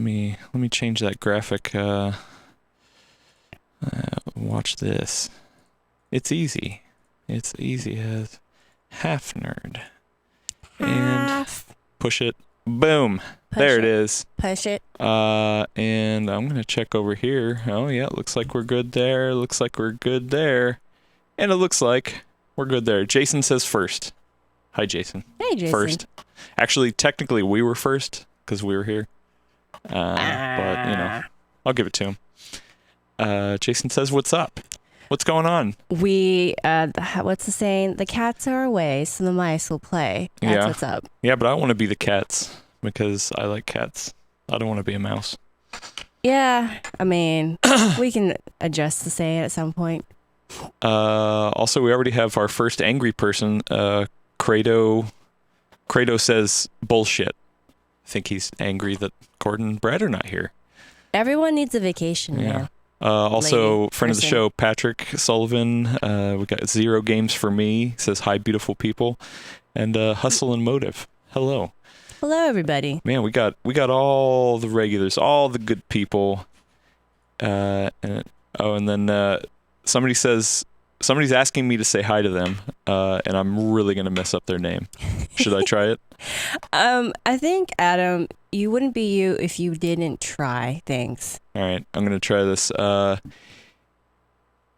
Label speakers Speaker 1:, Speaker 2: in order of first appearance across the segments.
Speaker 1: let me change that graphic. Watch this. It's easy. It's easy as half nerd. And push it. Boom. There it is.
Speaker 2: Push it.
Speaker 1: And I'm going to check over here. Oh, yeah, looks like we're good there. Looks like we're good there. And it looks like we're good there. Jason says first. Hi, Jason.
Speaker 2: Hey, Jason.
Speaker 1: First. Actually, technically, we were first because we were here. But, you know, I'll give it to him. Jason says, what's up? What's going on?
Speaker 2: We, what's the saying? The cats are away, so the mice will play. That's what's up.
Speaker 1: Yeah, but I want to be the cats because I like cats. I don't want to be a mouse.
Speaker 2: Yeah, I mean, we can adjust the saying at some point.
Speaker 1: Also, we already have our first angry person. Credo says bullshit. I think he's angry that Gordon and Brad are not here.
Speaker 2: Everyone needs a vacation, man.
Speaker 1: Also, friend of the show, Patrick Sullivan. We got 0 games for me. Says hi, beautiful people, and Hustle and Motive. Hello.
Speaker 2: Hello, everybody.
Speaker 1: Man, we got all the regulars, all the good people. And then somebody's asking me to say hi to them, and I'm really gonna mess up their name. Should I try it?
Speaker 2: I think, Adam, you wouldn't be you if you didn't try things.
Speaker 1: All right, I'm gonna try this.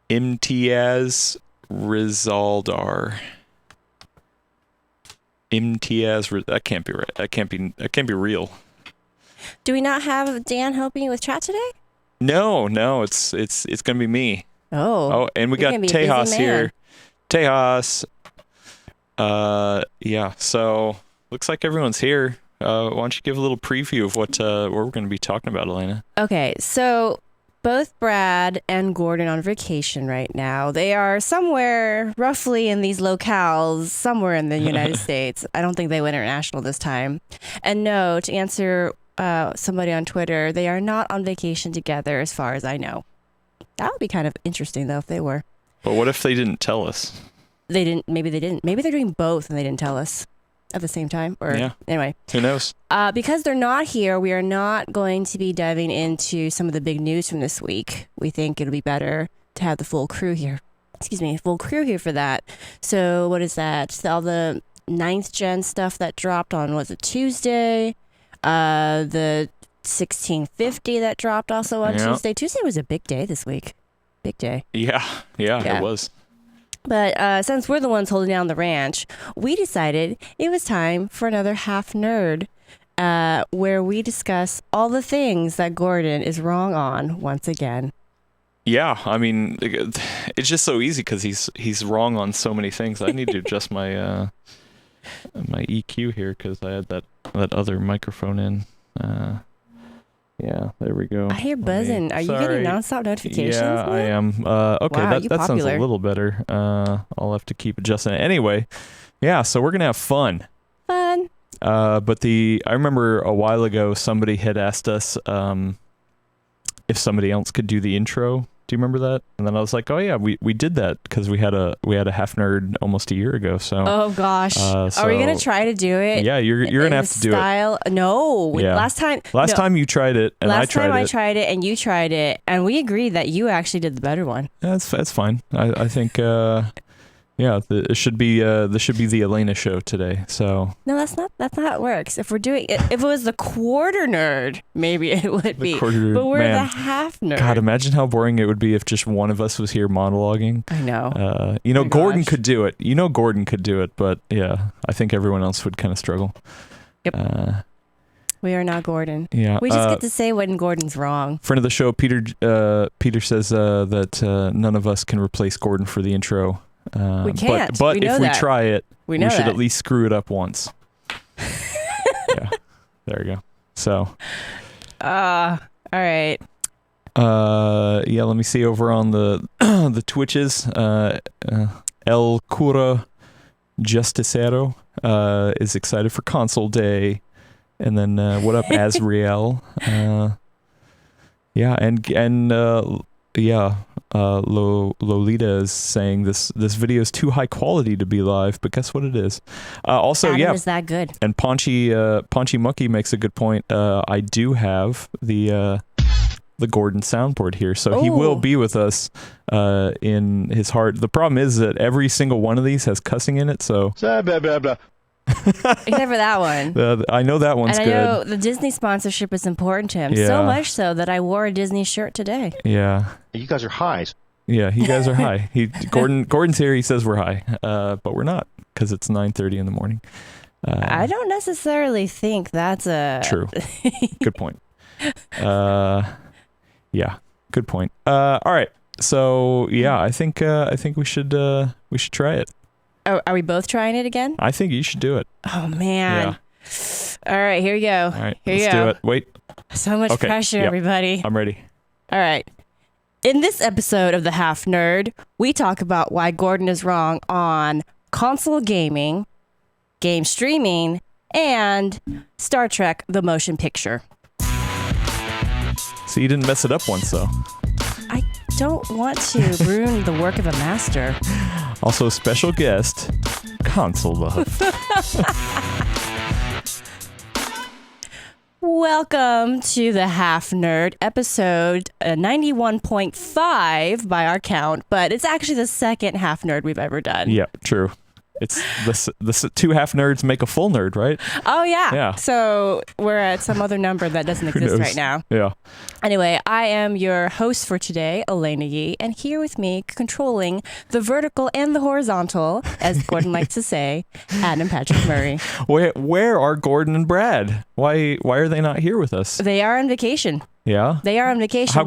Speaker 1: Imtiaz Rizaldar. That can't be right. That can't be real.
Speaker 2: Do we not have Dan helping you with chat today?
Speaker 1: No, it's gonna be me.
Speaker 2: Oh,
Speaker 1: and we got Tejas here. Tejas. Yeah. So looks like everyone's here. Why don't you give a little preview of what we're going to be talking about, Elena?
Speaker 2: Okay, so both Brad and Gordon on vacation right now. They are somewhere roughly in these locales, somewhere in the United States. I don't think they went international this time. And no, to answer somebody on Twitter, they are not on vacation together as far as I know. That would be kind of interesting, though, if they were.
Speaker 1: But what if they didn't tell us?
Speaker 2: Maybe they didn't. Maybe they're doing both and they didn't tell us at the same time. Or anyway.
Speaker 1: Who knows?
Speaker 2: Because they're not here, we are not going to be diving into some of the big news from this week. We think it'll be better to have the full crew here. Full crew here for that. So what is that? All the 9th gen stuff that dropped on, was it Tuesday? The 1650 that dropped also on Tuesday. Tuesday was a big day this week. Big day.
Speaker 1: Yeah, it was.
Speaker 2: But since we're the ones holding down the ranch, we decided it was time for another Half Nerd, where we discuss all the things that Gordon is wrong on once again.
Speaker 1: Yeah, I mean, it's just so easy because he's wrong on so many things. I need to adjust my my EQ here because I had that other microphone in. Yeah, there we go.
Speaker 2: I hear buzzing. Are you getting nonstop notifications?
Speaker 1: Yeah, I am. Okay,
Speaker 2: wow,
Speaker 1: that sounds a little better. I'll have to keep adjusting it. Anyway, yeah, so we're going to have fun.
Speaker 2: Fun.
Speaker 1: But I remember a while ago somebody had asked us if somebody else could do the intro. Do you remember that? And then I was like, oh yeah, we did that because we had a Half Nerd almost a year ago. So
Speaker 2: oh gosh, are we gonna try to do it?
Speaker 1: Yeah, you're gonna have to do it.
Speaker 2: No,
Speaker 1: yeah.
Speaker 2: Last time
Speaker 1: you tried it, and I tried it.
Speaker 2: I tried it, and you tried it, and we agreed that you actually did the better one.
Speaker 1: That's fine. I think it should be the Elena show today. So
Speaker 2: no, that's not how it works. If it was the quarter nerd, maybe it would be. But we're the half nerd.
Speaker 1: God, imagine how boring it would be if just one of us was here monologuing.
Speaker 2: I know.
Speaker 1: Gordon could do it. Gordon could do it, but yeah, I think everyone else would kind of struggle.
Speaker 2: Yep. We are not Gordon.
Speaker 1: Yeah.
Speaker 2: We just get to say when Gordon's wrong.
Speaker 1: Friend of the show, Peter says that none of us can replace Gordon for the intro.
Speaker 2: We can't.
Speaker 1: But if we try it, we should at least screw it up once. Yeah. There you go. So.
Speaker 2: All right.
Speaker 1: Yeah, let me see over on the the Twitches. El Cura Justicero is excited for console day. And then what up, Azriel? Yeah, Lolita is saying this video is too high quality to be live, but guess what it is. Also,
Speaker 2: Adam
Speaker 1: yeah,
Speaker 2: is that good.
Speaker 1: and Paunchy Monkey makes a good point. I do have the Gordon soundboard here, so he will
Speaker 2: Ooh.
Speaker 1: be with us in his heart. The problem is that every single one of these has cussing in it, so
Speaker 3: Blah, blah, blah.
Speaker 2: Except for that one.
Speaker 1: I know that one's
Speaker 2: And I
Speaker 1: good.
Speaker 2: know the Disney sponsorship is important to him.
Speaker 1: Yeah.
Speaker 2: So much so that I wore a Disney shirt today.
Speaker 1: Yeah.
Speaker 3: You guys are highs.
Speaker 1: Yeah, you guys are high. Gordon's here. He says we're high, but we're not because it's 9:30 in the morning.
Speaker 2: I don't necessarily think that's a...
Speaker 1: True. Good point. Yeah, good point. All right. So yeah, I think we should try it.
Speaker 2: Oh, are we both trying it again?
Speaker 1: I think you should do it.
Speaker 2: Oh, man. All right, here we go.
Speaker 1: All right,
Speaker 2: Here you
Speaker 1: let's
Speaker 2: go.
Speaker 1: do it. Wait,
Speaker 2: So much
Speaker 1: Okay,
Speaker 2: pressure,
Speaker 1: yep.
Speaker 2: everybody.
Speaker 1: I'm ready.
Speaker 2: All right. In this episode of The Half Nerd, we talk about why Gordon is wrong on console gaming, game streaming, and Star Trek The Motion Picture.
Speaker 1: So you didn't mess it up once, though.
Speaker 2: I don't want to ruin the work of a master.
Speaker 1: Also, special guest, Console Love.
Speaker 2: Welcome to The Half Nerd, episode 91.5 by our count, but it's actually the second Half Nerd we've ever done.
Speaker 1: Yeah, true. It's the two half nerds make a full nerd, right?
Speaker 2: Oh, yeah.
Speaker 1: Yeah.
Speaker 2: So we're at some other number that doesn't
Speaker 1: Who
Speaker 2: exist
Speaker 1: knows?
Speaker 2: right now.
Speaker 1: Yeah.
Speaker 2: Anyway, I am your host for today, Elena Yee, and here with me, controlling the vertical and the horizontal, as Gordon likes to say, Adam Patrick Murray.
Speaker 1: Where are Gordon and Brad? Why are they not here with us?
Speaker 2: They are on vacation.
Speaker 1: Yeah.
Speaker 2: They are on vacation.
Speaker 1: How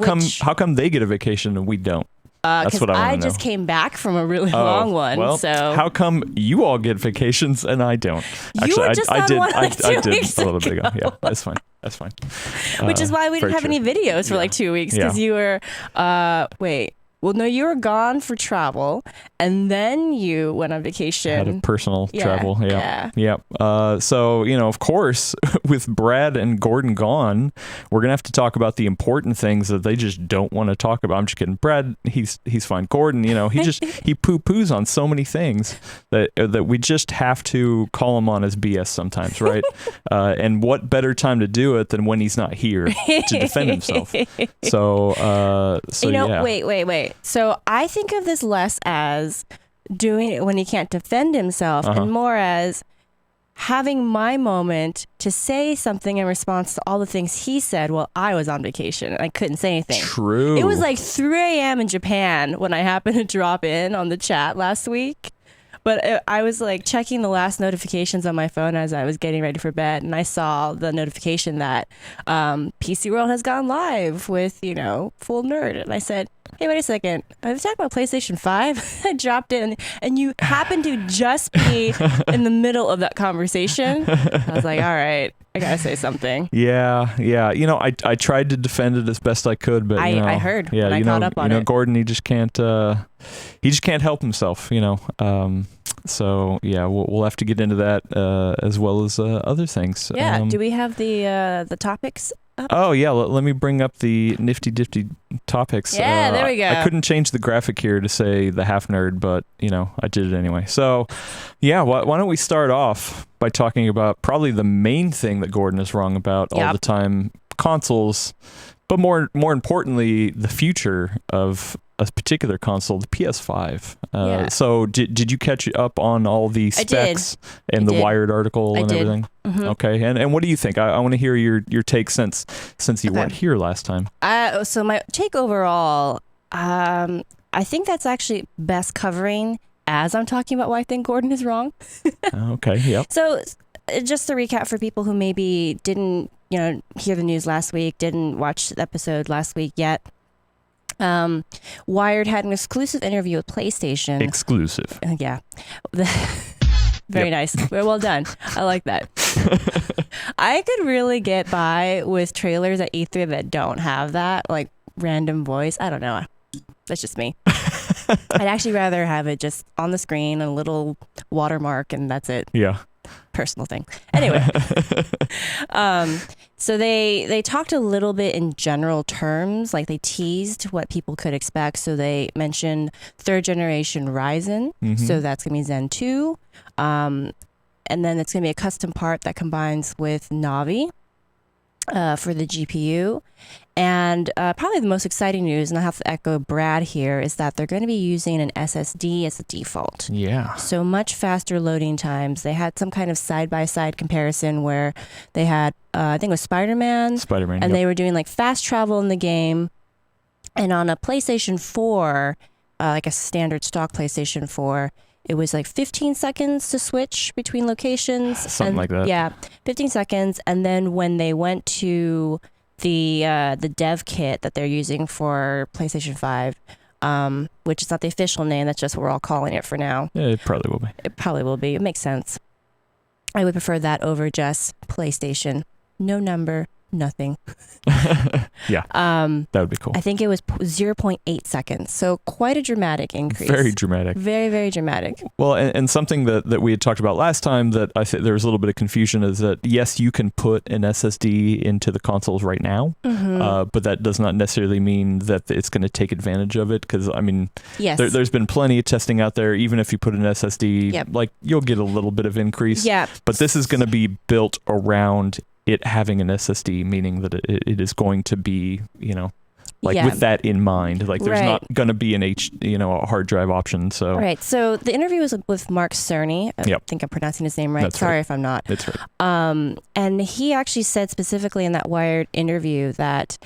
Speaker 1: come they get a vacation and we don't? That's
Speaker 2: Because
Speaker 1: what I want
Speaker 2: I
Speaker 1: to know.
Speaker 2: just came back from a really long one.
Speaker 1: Well,
Speaker 2: so
Speaker 1: how come you all get vacations and I don't?
Speaker 2: You were just
Speaker 1: I
Speaker 2: on
Speaker 1: did.
Speaker 2: one like
Speaker 1: I
Speaker 2: 2
Speaker 1: did
Speaker 2: weeks
Speaker 1: a little bit
Speaker 2: ago.
Speaker 1: ago. Yeah, that's fine. That's fine.
Speaker 2: which is why we didn't
Speaker 1: very
Speaker 2: have
Speaker 1: true.
Speaker 2: any videos for like 2 weeks because
Speaker 1: Yeah.
Speaker 2: you were you were gone for travel and then you went on vacation.
Speaker 1: Had a personal
Speaker 2: Yeah,
Speaker 1: travel. Yeah. So, of course, with Brad and Gordon gone, we're going to have to talk about the important things that they just don't want to talk about. I'm just kidding. Brad, he's fine. Gordon, he he poo-poos on so many things that we just have to call him on his BS sometimes, right? And what better time to do it than when he's not here to defend himself? So yeah.
Speaker 2: Wait. So I think of this less as doing it when he can't defend himself and more as having my moment to say something in response to all the things he said while I was on vacation and I couldn't say anything.
Speaker 1: True.
Speaker 2: It was like 3 a.m. in Japan when I happened to drop in on the chat last week. But I was like checking the last notifications on my phone as I was getting ready for bed, and I saw the notification that PC World has gone live with, Full Nerd. And I said, hey, wait a second. Are we talking about PlayStation 5? I dropped in, and you happened to just be in the middle of that conversation. I was like, all right, I got to say something.
Speaker 1: Yeah. I tried to defend it as best I could, but
Speaker 2: I heard
Speaker 1: Yeah,
Speaker 2: when I caught up on it.
Speaker 1: Gordon, he just can't help himself. So yeah, we'll have to get into that as well as other things.
Speaker 2: Yeah. Do we have the topics up?
Speaker 1: Oh yeah, let me bring up the nifty topics.
Speaker 2: Yeah, there we go.
Speaker 1: I couldn't change the graphic here to say the half nerd, but I did it anyway. So yeah, why don't we start off by talking about probably the main thing that Gordon is wrong about all the time: consoles, but more importantly, the future of a particular console, the PS5.
Speaker 2: Yeah.
Speaker 1: So did you catch up on all the specs and the Wired article and everything?
Speaker 2: Mm-hmm.
Speaker 1: Okay, and what do you think? I want to hear your take since you weren't here last time.
Speaker 2: So my take overall, I think that's actually best covering as I'm talking about why I think Gordon is wrong.
Speaker 1: Okay, yep.
Speaker 2: So just to recap for people who maybe didn't, hear the news last week, didn't watch the episode last week yet. Wired had an exclusive interview with PlayStation.
Speaker 1: Exclusive.
Speaker 2: Yeah. Very nice. Very well done. I like that. I could really get by with trailers at E3 that don't have that, like random voice. I don't know. That's just me. I'd actually rather have it just on the screen, a little watermark, and that's it.
Speaker 1: Yeah.
Speaker 2: Personal thing. Anyway. So they talked a little bit in general terms, like they teased what people could expect. So they mentioned 3rd generation Ryzen. So that's going to be Zen 2. And then it's going to be a custom part that combines with Navi for the GPU. And probably the most exciting news, and I'll have to echo Brad here, is that they're going to be using an SSD as a default.
Speaker 1: Yeah.
Speaker 2: So much faster loading times. They had some kind of side-by-side comparison where they had, I think it was Spider-Man.
Speaker 1: Spider-Man.
Speaker 2: And
Speaker 1: yep.
Speaker 2: they were doing like fast travel in the game. And on a PlayStation 4, like a standard stock PlayStation 4, it was like 15 seconds to switch between locations.
Speaker 1: Something like that.
Speaker 2: Yeah, 15 seconds. And then when they went to the dev kit that they're using for PlayStation 5, which is not the official name, that's just what we're all calling it for now.
Speaker 1: Yeah, it probably will be.
Speaker 2: It probably will be. It makes sense. I would prefer that over just PlayStation. No number, nothing.
Speaker 1: Yeah, that would be cool.
Speaker 2: I think it was 0.8 seconds. So quite a dramatic increase.
Speaker 1: Very dramatic.
Speaker 2: Very, very dramatic.
Speaker 1: Well, and something that we had talked about last time that I think there was a little bit of confusion is that, yes, you can put an SSD into the consoles right now, but that does not necessarily mean that it's going to take advantage of it. Because, I mean,
Speaker 2: Yes.
Speaker 1: there's been plenty of testing out there. Even if you put an SSD,
Speaker 2: Yep.
Speaker 1: like you'll get a little bit of increase.
Speaker 2: Yeah.
Speaker 1: But this is going to be built around it having an SSD, meaning that it is going to be, like
Speaker 2: Yeah.
Speaker 1: with that in mind. Like there's
Speaker 2: Right.
Speaker 1: not going to be a hard drive option. So
Speaker 2: Right. So the interview was with Mark Cerny. I
Speaker 1: Yep.
Speaker 2: think I'm pronouncing his name right.
Speaker 1: That's
Speaker 2: Sorry
Speaker 1: right.
Speaker 2: if I'm not.
Speaker 1: it's right.
Speaker 2: And he actually said specifically in that Wired interview that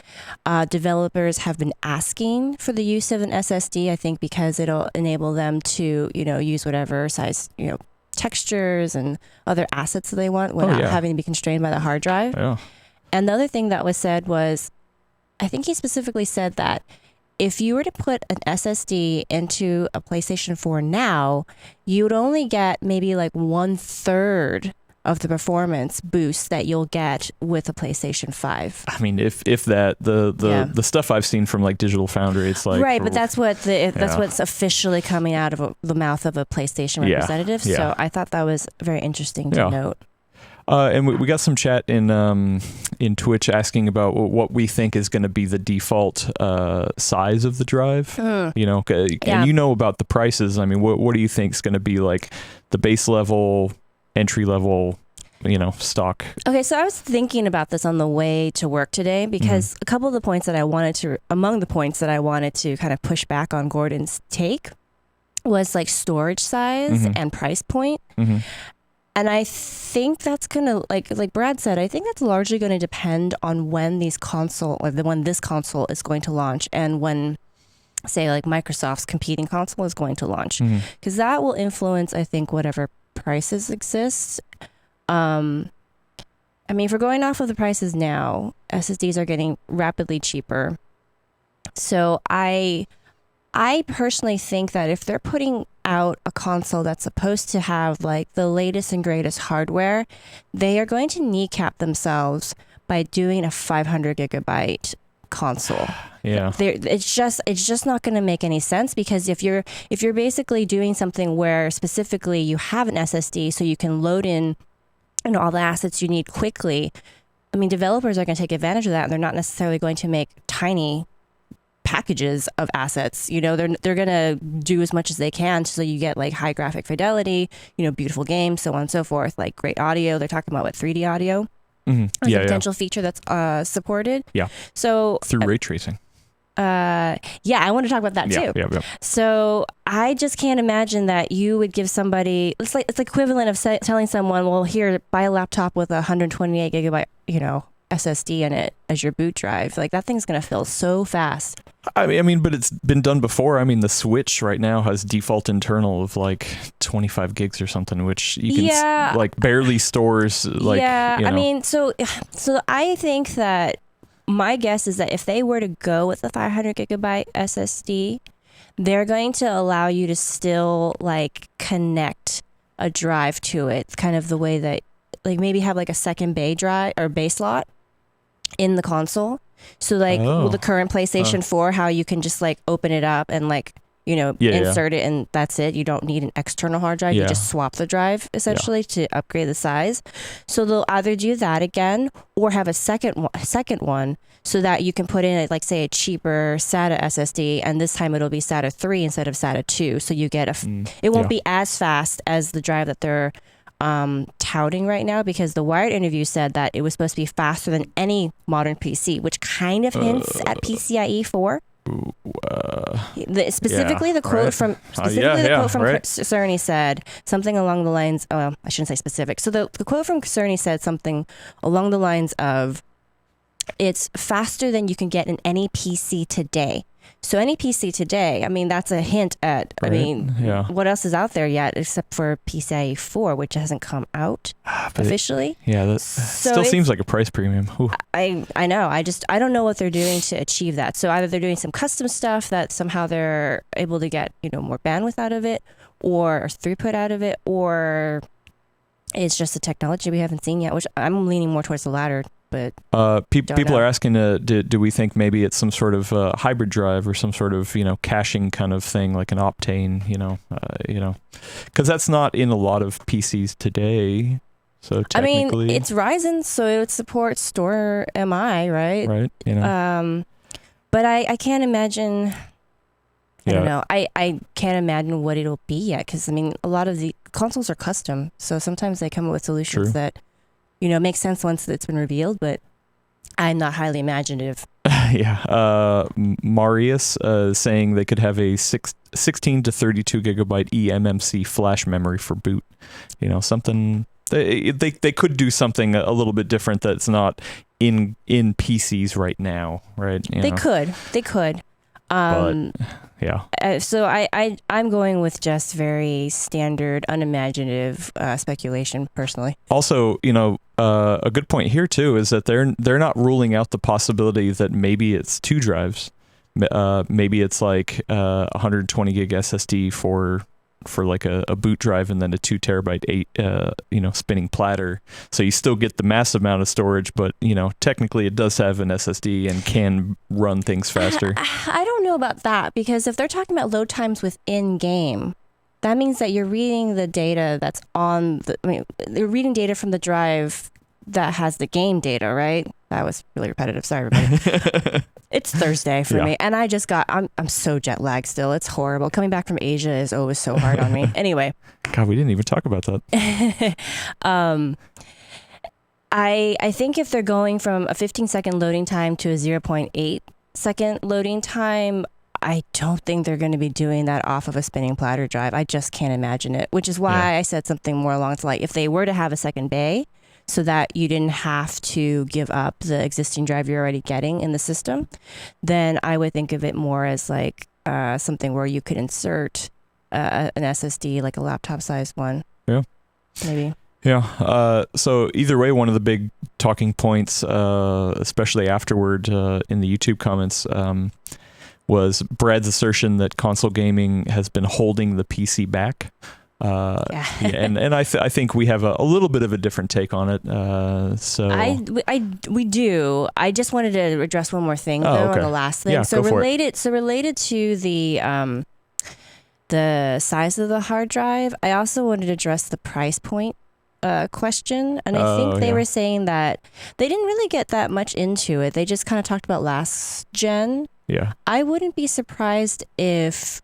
Speaker 2: developers have been asking for the use of an SSD, I think because it'll enable them to, use whatever size, textures and other assets that they want without
Speaker 1: yeah.
Speaker 2: having to be constrained by the hard drive.
Speaker 1: Yeah.
Speaker 2: And the other thing that was said was, I think he specifically said that if you were to put an SSD into a PlayStation 4 now, you would only get maybe like 1/3 of the performance boost that you'll get with a PlayStation 5.
Speaker 1: I mean, if that the stuff I've seen from like Digital Foundry, it's like
Speaker 2: Right, but that's what's officially coming out of the mouth of a PlayStation
Speaker 1: Yeah,
Speaker 2: representative.
Speaker 1: yeah.
Speaker 2: So I thought that was very interesting to
Speaker 1: Yeah.
Speaker 2: note.
Speaker 1: And we got some chat in Twitch asking about what we think is going to be the default size of the drive. And
Speaker 2: Yeah.
Speaker 1: you know about the prices. I mean, what do you think is going to be like the base level, entry level, stock?
Speaker 2: Okay, so I was thinking about this on the way to work today because a couple of the points that among the points that I wanted to kind of push back on Gordon's take was like storage size and price point. And I think that's gonna like Brad said, I think that's largely going to depend on when this console is going to launch and when, say, like Microsoft's competing console is going to launch, because that will influence, I think, whatever prices exist. I mean, if we're going off of the prices now, SSDs are getting rapidly cheaper. So I personally think that if they're putting out a console that's supposed to have like the latest and greatest hardware, they are going to kneecap themselves by doing a 500 gigabyte console.
Speaker 1: Yeah.
Speaker 2: It's just not going to make any sense, because if you're basically doing something where specifically you have an SSD so you can load in all the assets you need quickly, I mean, developers are going to take advantage of that, and they're not necessarily going to make tiny packages of assets. They're going to do as much as they can so you get like high graphic fidelity, beautiful games, so on and so forth, like great audio. They're talking about 3D audio as a potential feature that's supported.
Speaker 1: Yeah.
Speaker 2: So
Speaker 1: Through ray tracing.
Speaker 2: I want to talk about that too.
Speaker 1: Yeah.
Speaker 2: So I just can't imagine that you would give somebody, it's equivalent of telling someone, well, here, buy a laptop with a 128 gigabyte, SSD in it as your boot drive. Like, that thing's going to fill so fast.
Speaker 1: I mean, but it's been done before. I mean, the Switch right now has default internal of like 25 gigs or something, which you can like barely stores. Like,
Speaker 2: I mean, so I think that my guess is that if they were to go with the 500 gigabyte SSD, they're going to allow you to still like connect a drive to it. It's kind of the way that like maybe have like a second bay drive or bay slot in the console. So like with the current PlayStation 4, how you can just like open it up and like insert it and that's it. You don't need an external hard drive. You just swap the drive essentially to upgrade the size. So they'll either do that again or have a second one so that you can put in like say a cheaper SATA SSD, and this time it'll be SATA 3 instead of SATA 2. So you get it won't be as fast as the drive that they're touting right now, because the Wired interview said that it was supposed to be faster than any modern PC, which kind of hints at PCIe 4. Specifically, the quote from Cerny said something along the lines. I shouldn't say specific. So the quote from Cerny said something along the lines of, "It's faster than you can get in any PC today." So any PC today, I mean, that's a hint at, what else is out there yet except for PCIe 4, which hasn't come out officially.
Speaker 1: That still seems like a price premium. Ooh.
Speaker 2: I know. I don't know what they're doing to achieve that. So either they're doing some custom stuff that somehow they're able to get, more bandwidth out of it or throughput out of it, or it's just a technology we haven't seen yet, which I'm leaning more towards the latter. But
Speaker 1: people are asking, do we think maybe it's some sort of hybrid drive or some sort of caching kind of thing, like an Optane, because that's not in a lot of PCs today. So technically,
Speaker 2: it's Ryzen, so it supports Store MI, right?
Speaker 1: Right.
Speaker 2: But I can't imagine. I don't know. I can't imagine what it'll be yet, because a lot of the consoles are custom, so sometimes they come up with solutions that makes sense once it's been revealed, but I'm not highly imaginative.
Speaker 1: Marius saying they could have a 16 to 32 gigabyte eMMC flash memory for boot. Something they could do something a little bit different that's not in PCs right now, right?
Speaker 2: They could.
Speaker 1: But,
Speaker 2: so I'm going with just very standard, unimaginative speculation, personally.
Speaker 1: Also, a good point here too is that they're not ruling out the possibility that maybe it's two drives. Maybe it's like 120 gig SSD for like a boot drive, and then a 2 terabyte spinning platter. So you still get the massive amount of storage, but technically it does have an SSD and can run things faster.
Speaker 2: I don't know about that, because if they're talking about load times within game, that means that you're reading the data that's on they're reading data from the drive that has the game data, right? That was really repetitive. Sorry, everybody. It's Thursday for me, and I'm so jet lagged still. It's horrible. Coming back from Asia is always so hard on me. Anyway.
Speaker 1: God, we didn't even talk about that.
Speaker 2: I think if they're going from a 15-second loading time to a 0.8-second loading time, I don't think they're going to be doing that off of a spinning platter drive. I just can't imagine it, which is why I said something more along the line. If they were to have a second bay, so that you didn't have to give up the existing drive you're already getting in the system, then I would think of it more as like something where you could insert an SSD, like a laptop-sized one. Yeah. Maybe.
Speaker 1: Yeah. So either way, one of the big talking points, especially afterward in the YouTube comments, was Brad's assertion that console gaming has been holding the PC back. And I think we have a little bit of a different take on it.
Speaker 2: We do. I just wanted to address one more thing on the last thing.
Speaker 1: Yeah,
Speaker 2: related to the size of the hard drive, I also wanted to address the price point question. And I think they were saying that they didn't really get that much into it. They just kind of talked about last gen.
Speaker 1: Yeah.
Speaker 2: I wouldn't be surprised if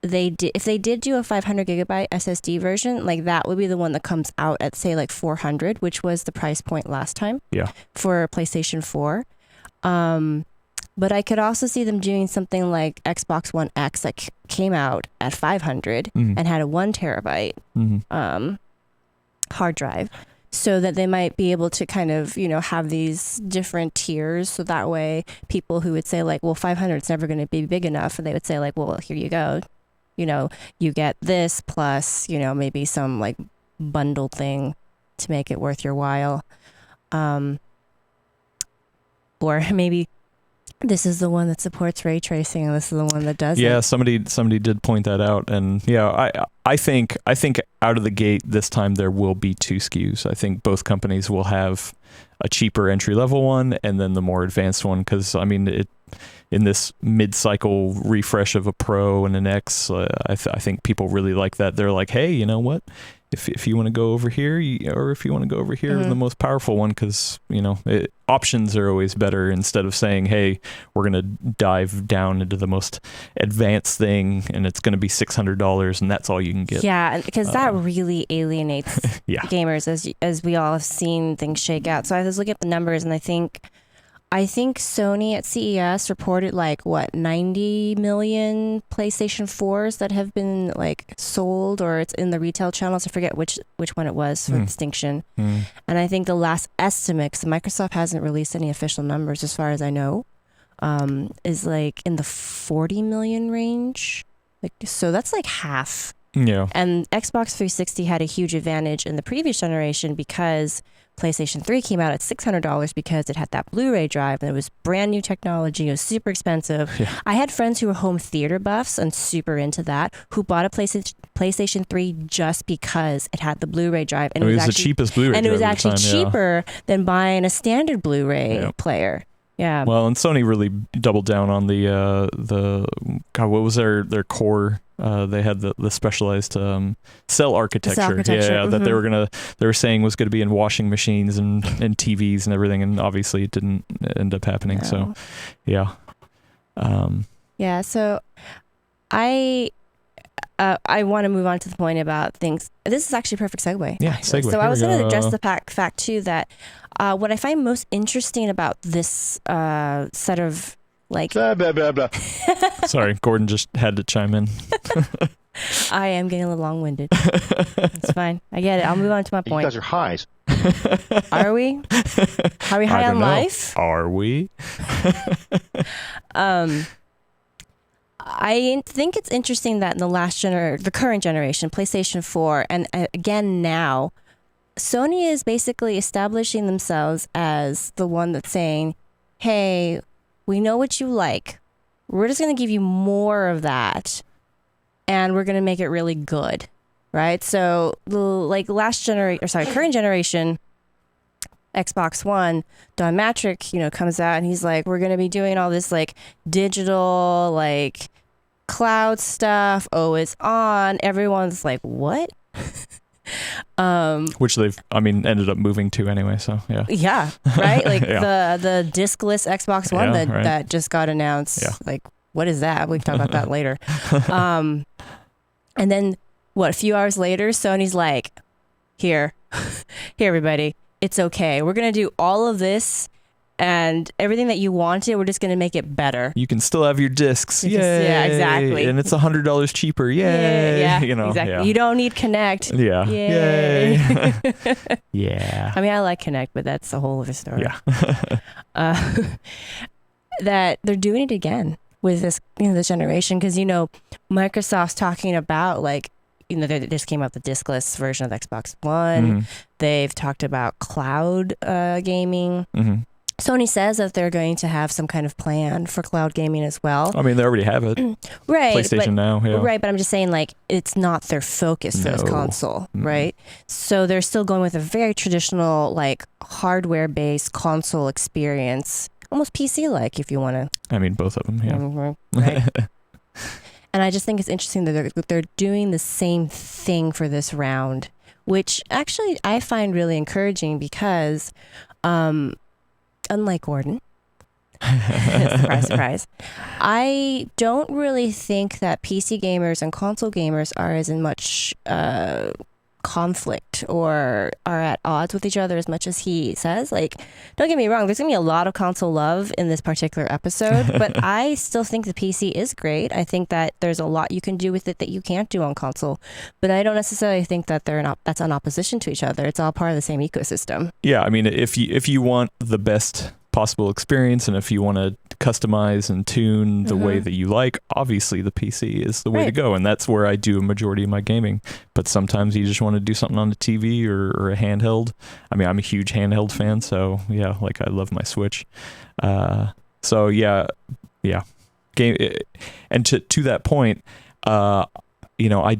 Speaker 2: they did do a 500 gigabyte SSD version, like that would be the one that comes out at say like 400, which was the price point last time for PlayStation 4. But I could also see them doing something like Xbox One X that came out at 500 and had a 1 terabyte hard drive, so that they might be able to kind of, have these different tiers. So that way people who would say like, well, 500 is never going to be big enough. And they would say like, well, here you go. You get this plus, maybe some like bundle thing to make it worth your while. Or maybe this is the one that supports ray tracing and this is the one that doesn't.
Speaker 1: Yeah, somebody did point that out. And I think out of the gate this time there will be 2 SKUs. I think both companies will have a cheaper entry level one and then the more advanced one, because in this mid-cycle refresh of a Pro and an X. I think people really like that. They're like, hey, you know what? If you want to go over here, or if you want to go over here, the most powerful one, because options are always better. Instead of saying, hey, we're gonna dive down into the most advanced thing, and it's gonna be $600, and that's all you can get.
Speaker 2: Yeah, because that really alienates
Speaker 1: Yeah.
Speaker 2: gamers, as we all have seen things shake out. So I was looking at the numbers, and I think Sony at CES reported 90 million PlayStation 4s that have been sold, or it's in the retail channels. I forget which one it was for distinction. And I think the last estimate, 'cause Microsoft hasn't released any official numbers as far as I know, is in the 40 million range. So that's half.
Speaker 1: Yeah.
Speaker 2: And Xbox 360 had a huge advantage in the previous generation because PlayStation 3 came out at $600 because it had that Blu-ray drive, and it was brand new technology. It was super expensive.
Speaker 1: Yeah.
Speaker 2: I had friends who were home theater buffs and super into that, who bought a PlayStation 3 just because it had the Blu-ray drive. And
Speaker 1: it was the cheapest Blu-ray
Speaker 2: and
Speaker 1: drive
Speaker 2: it was
Speaker 1: at the
Speaker 2: actually
Speaker 1: time,
Speaker 2: cheaper than buying a standard Blu-ray player. Yeah.
Speaker 1: Well, and Sony really doubled down on the God, what was their core? They had the specialized cell architecture. Yeah, that they were saying was going to be in washing machines and TVs and everything, and obviously it didn't end up happening. No. So, yeah.
Speaker 2: Yeah. So, I want to move on to the point about things. This is actually a perfect segue.
Speaker 1: Yeah, segue.
Speaker 2: So I was going to address the fact too that what I find most interesting about this set of
Speaker 3: blah, blah, blah, blah.
Speaker 1: Sorry, Gordon just had to chime in.
Speaker 2: I am getting a little long-winded. It's fine. I get it. I'll move on to my point.
Speaker 3: You guys are highs.
Speaker 2: Are we? Are we high on life?
Speaker 1: Are we?
Speaker 2: I think it's interesting that in the current generation, PlayStation 4, and again now, Sony is basically establishing themselves as the one that's saying, hey, we know what you like. We're just going to give you more of that, and we're going to make it really good, right? So, current generation, Xbox One, Don Matrick, comes out and he's like, we're going to be doing all this digital, cloud stuff, always on. Everyone's like, what?
Speaker 1: Which they've, ended up moving to anyway. So yeah.
Speaker 2: Yeah. Right. The discless Xbox One that just got announced.
Speaker 1: Yeah.
Speaker 2: What is that? We can talk about that later. And then a few hours later, Sony's like, here, everybody, it's okay. We're going to do all of this and everything that you wanted, we're just going to make it better.
Speaker 1: You can still have your discs. Yay.
Speaker 2: Yeah, exactly.
Speaker 1: And it's $100 cheaper. Yay.
Speaker 2: Yeah, exactly.
Speaker 1: Yeah.
Speaker 2: You don't need Kinect.
Speaker 1: Yeah.
Speaker 2: Yay.
Speaker 1: Yeah.
Speaker 2: I like Kinect, but that's a whole other story.
Speaker 1: Yeah.
Speaker 2: That they're doing it again with this, this generation, because, Microsoft's talking about they just came out the discless version of the Xbox One.
Speaker 1: Mm-hmm.
Speaker 2: They've talked about cloud gaming.
Speaker 1: Mm-hmm.
Speaker 2: Sony says that they're going to have some kind of plan for cloud gaming as well.
Speaker 1: They already have it.
Speaker 2: Right.
Speaker 1: PlayStation Now, yeah.
Speaker 2: Right, but I'm just saying, it's not their focus for this console,
Speaker 1: Mm-hmm.
Speaker 2: right? So they're still going with a very traditional, hardware-based console experience, almost PC-like, if you want to.
Speaker 1: Both of them, yeah.
Speaker 2: Mm-hmm. Right. And I just think it's interesting that they're doing the same thing for this round, which actually I find really encouraging because... unlike Gordon, surprise, surprise, I don't really think that PC gamers and console gamers are as in much conflict or are at odds with each other as much as he says. Don't get me wrong, there's going to be a lot of console love in this particular episode, but I still think the PC is great. I think that there's a lot you can do with it that you can't do on console, but I don't necessarily think that that's in opposition to each other. It's all part of the same ecosystem.
Speaker 1: Yeah, if you want the best possible experience and if you want to customize and tune the way that you like, obviously the PC is the way to go, and that's where I do a majority of my gaming. But sometimes you just want to do something on the TV or a handheld. I'm a huge handheld fan, so yeah, I love my Switch. So yeah, game. And to that point, I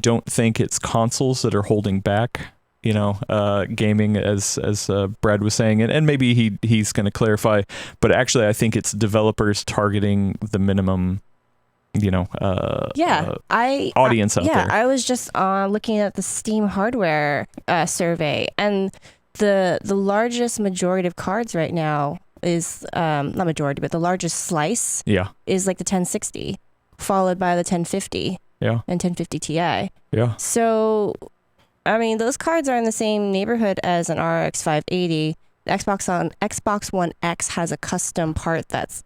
Speaker 1: don't think it's consoles that are holding back gaming, as Brad was saying, and maybe he's going to clarify, but actually I think it's developers targeting the minimum audience out there.
Speaker 2: I was just looking at the Steam hardware survey, and the largest majority of cards right now is not majority, but the largest slice is like the 1060, followed by the 1050 and 1050 Ti.
Speaker 1: Yeah.
Speaker 2: So, I mean, those cards are in the same neighborhood as an RX 580. The Xbox One X has a custom part that's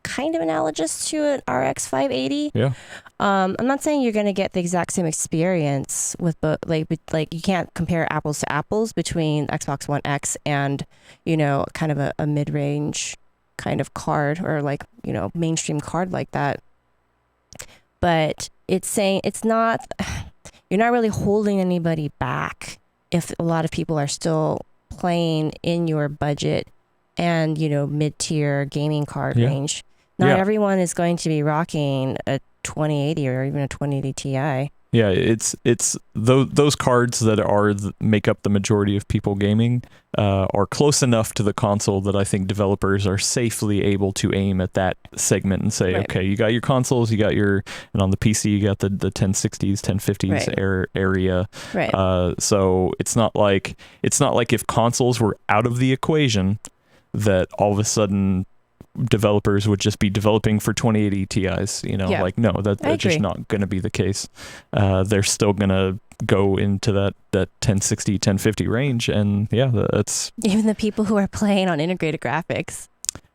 Speaker 2: kind of analogous to an RX 580.
Speaker 1: Yeah.
Speaker 2: I'm not saying you're going to get the exact same experience with, but like you can't compare apples to apples between Xbox One X and, kind of a mid-range kind of card, or like, mainstream card like that. But it's saying you're not really holding anybody back if a lot of people are still playing in your budget and, mid-tier gaming card range. Not everyone is going to be rocking a 2080 or even a 2080 Ti.
Speaker 1: Yeah, it's those cards that make up the majority of people gaming are close enough to the console that I think developers are safely able to aim at that segment and say, okay, you got your consoles, and on the PC you got the 1060s, 1050s area.
Speaker 2: Right.
Speaker 1: So it's not like if consoles were out of the equation, that all of a sudden developers would just be developing for 2080 Ti's, no, that's just not going to be the case. They're still going to go into that 1060, 1050 range, and that's
Speaker 2: even the people who are playing on integrated graphics.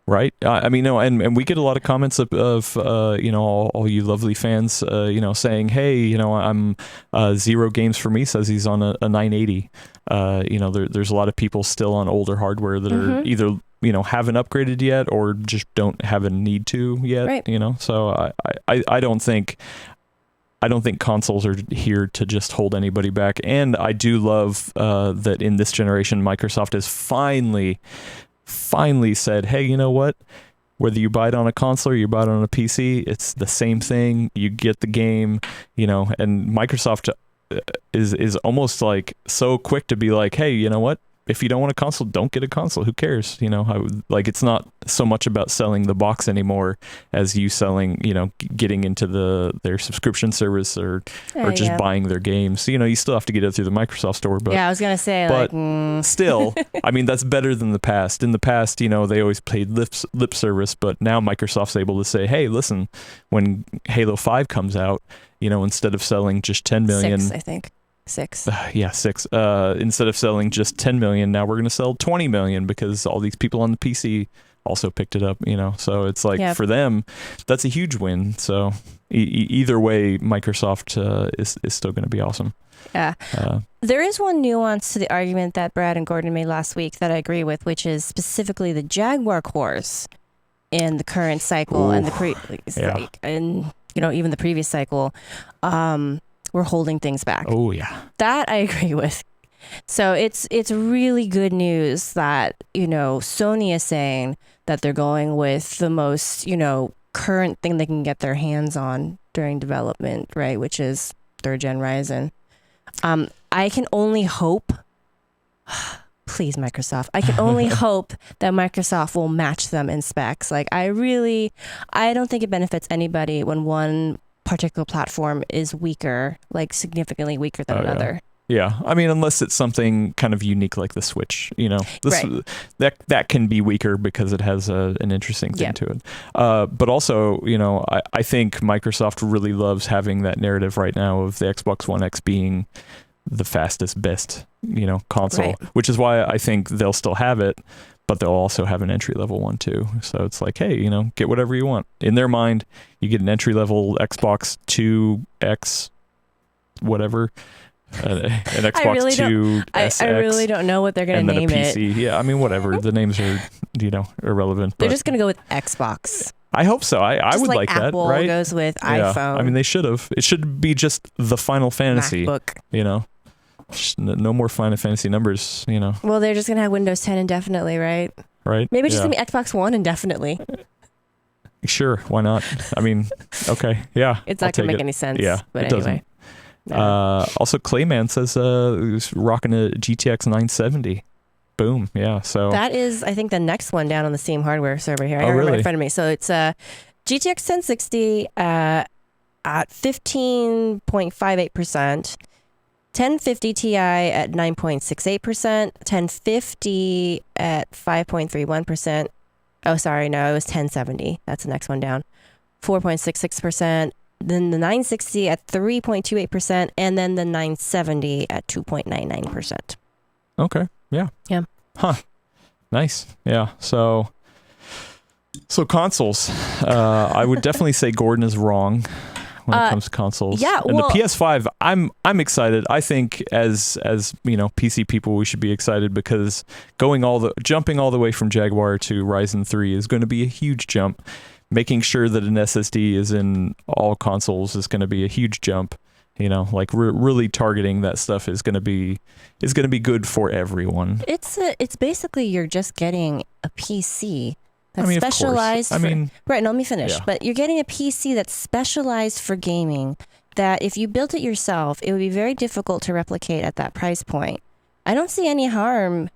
Speaker 1: Right. And we get a lot of comments of all you lovely fans, saying, hey, I'm Zero Games for me says he's on a 980. There's a lot of people still on older hardware that are either haven't upgraded yet or just don't have a need to yet.
Speaker 2: Right.
Speaker 1: So I don't think consoles are here to just hold anybody back. And I do love that in this generation, Microsoft has finally said, hey, you know what? Whether you buy it on a console or you buy it on a PC, it's the same thing. You get the game, and Microsoft is almost like so quick to be like, hey, you know what? If you don't want a console, don't get a console. Who cares? It's not so much about selling the box anymore as you selling, getting into their subscription service or just buying their games. You still have to get it through the Microsoft store. But
Speaker 2: I was going to say,
Speaker 1: still, that's better than the past. In the past, they always paid lip service, but now Microsoft's able to say, hey, listen, when Halo 5 comes out, instead of selling just 10 million.
Speaker 2: 6, I think. 6.
Speaker 1: 6. Instead of selling just 10 million, now we're going to sell 20 million because all these people on the PC also picked it up, So it's like for them, that's a huge win. So either way, Microsoft is still going to be awesome.
Speaker 2: Yeah. There is one nuance to the argument that Brad and Gordon made last week that I agree with, which is specifically the Jaguar cores in the current cycle and even the previous cycle. We're holding things back.
Speaker 1: Oh yeah.
Speaker 2: That I agree with. So it's really good news that, Sony is saying that they're going with the most, current thing they can get their hands on during development, right? Which is 3rd gen Ryzen. I can only hope, please Microsoft, I can only hope that Microsoft will match them in specs. Like I don't think it benefits anybody when one particular platform is weaker, like significantly weaker than another.
Speaker 1: Yeah. Unless it's something kind of unique like the Switch, that can be weaker because it has an interesting thing to it. But also, I think Microsoft really loves having that narrative right now of the Xbox One X being the fastest, best, console, which is why I think they'll still have it, but they'll also have an entry-level one too. So it's like, hey, get whatever you want. In their mind, you get an entry-level Xbox 2X, whatever, an Xbox 2 SX.
Speaker 2: I really don't know what they're going to name it.
Speaker 1: Yeah, whatever. The names are, irrelevant.
Speaker 2: They're just going to go with Xbox.
Speaker 1: I hope so. I would like
Speaker 2: Apple
Speaker 1: that, right?
Speaker 2: Goes with iPhone.
Speaker 1: They should have. It should be just the Final Fantasy.
Speaker 2: MacBook.
Speaker 1: No more Final Fantasy numbers,
Speaker 2: Well, they're just going to have Windows 10 indefinitely, right?
Speaker 1: Right.
Speaker 2: Maybe it's just going to be Xbox One indefinitely.
Speaker 1: Sure, why not? Okay, yeah.
Speaker 2: It's not going to make any sense.
Speaker 1: Yeah,
Speaker 2: but
Speaker 1: it
Speaker 2: anyway.
Speaker 1: Also, Clayman says he's rocking a GTX 970. Boom. Yeah. So
Speaker 2: that is, I think, the next one down on the Steam hardware server here. I got it right
Speaker 1: really?
Speaker 2: in front of me. So it's GTX 1060 at 15.58%, 1050 Ti at 9.68%, 1050 at 5.31%. Oh, sorry, no, it was 1070. That's the next one down. 4.66%. Then the 960 at 3.28%, and then the 970 at 2.99%.
Speaker 1: okay. Yeah.
Speaker 2: Yeah.
Speaker 1: Huh. Nice. Yeah. So consoles. I would definitely say Gordon is wrong when it comes to consoles.
Speaker 2: Yeah.
Speaker 1: And
Speaker 2: Well,
Speaker 1: the PS5, I'm excited. I think as PC people, we should be excited because jumping all the way from Jaguar to Ryzen 3 is going to be a huge jump. Making sure that an SSD is in all consoles is going to be a huge jump. Like really targeting that stuff is going to be good for everyone.
Speaker 2: it's basically you're just getting a PC that's
Speaker 1: of course.
Speaker 2: specialized. Right. No, let me finish.
Speaker 1: Yeah.
Speaker 2: But you're getting a PC that's specialized for gaming. That if you built it yourself, it would be very difficult to replicate at that price point. I don't see any harm.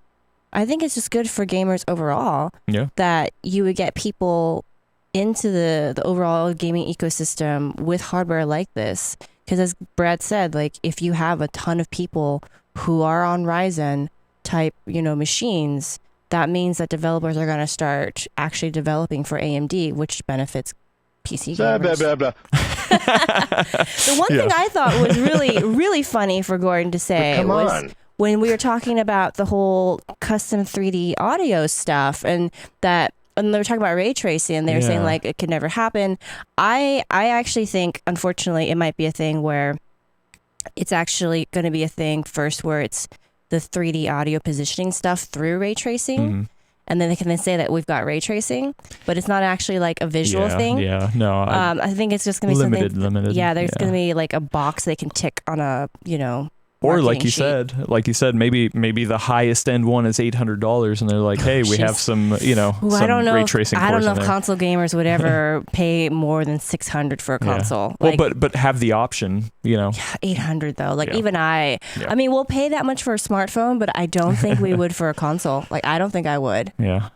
Speaker 2: I think it's just good for gamers overall.
Speaker 1: Yeah.
Speaker 2: That you would get people into the overall gaming ecosystem with hardware like this. Because as Brad said, like if you have a ton of people who are on Ryzen type, machines, that means that developers are going to start actually developing for AMD, which benefits PC gamers.
Speaker 3: Blah, blah, blah, blah.
Speaker 2: The one thing I thought was really, really funny for Gordon to say
Speaker 3: Come
Speaker 2: was
Speaker 3: on.
Speaker 2: when we were talking about the whole custom 3D audio stuff and they were talking about ray tracing and they were saying like it could never happen. I actually think, unfortunately, it might be a thing where it's actually going to be a thing first where it's the 3D audio positioning stuff through ray tracing.
Speaker 1: Mm-hmm.
Speaker 2: And then they can then say that we've got ray tracing, but it's not actually like a visual thing.
Speaker 1: Yeah. No.
Speaker 2: I think it's just going to be
Speaker 1: limited.
Speaker 2: Yeah, there's going to be like a box they can tick on a,
Speaker 1: Or like you
Speaker 2: sheet.
Speaker 1: said, maybe the highest end one is $800, and they're like, "Hey, we have some, some
Speaker 2: I don't know
Speaker 1: ray tracing."
Speaker 2: I don't know if
Speaker 1: there.
Speaker 2: console gamers would ever pay more than $600 for a console.
Speaker 1: Well, but have the option,
Speaker 2: $800 though. Like
Speaker 1: Yeah.
Speaker 2: even I mean, we'll pay that much for a smartphone, but I don't think we would for a console. Like I don't think I would.
Speaker 1: Yeah.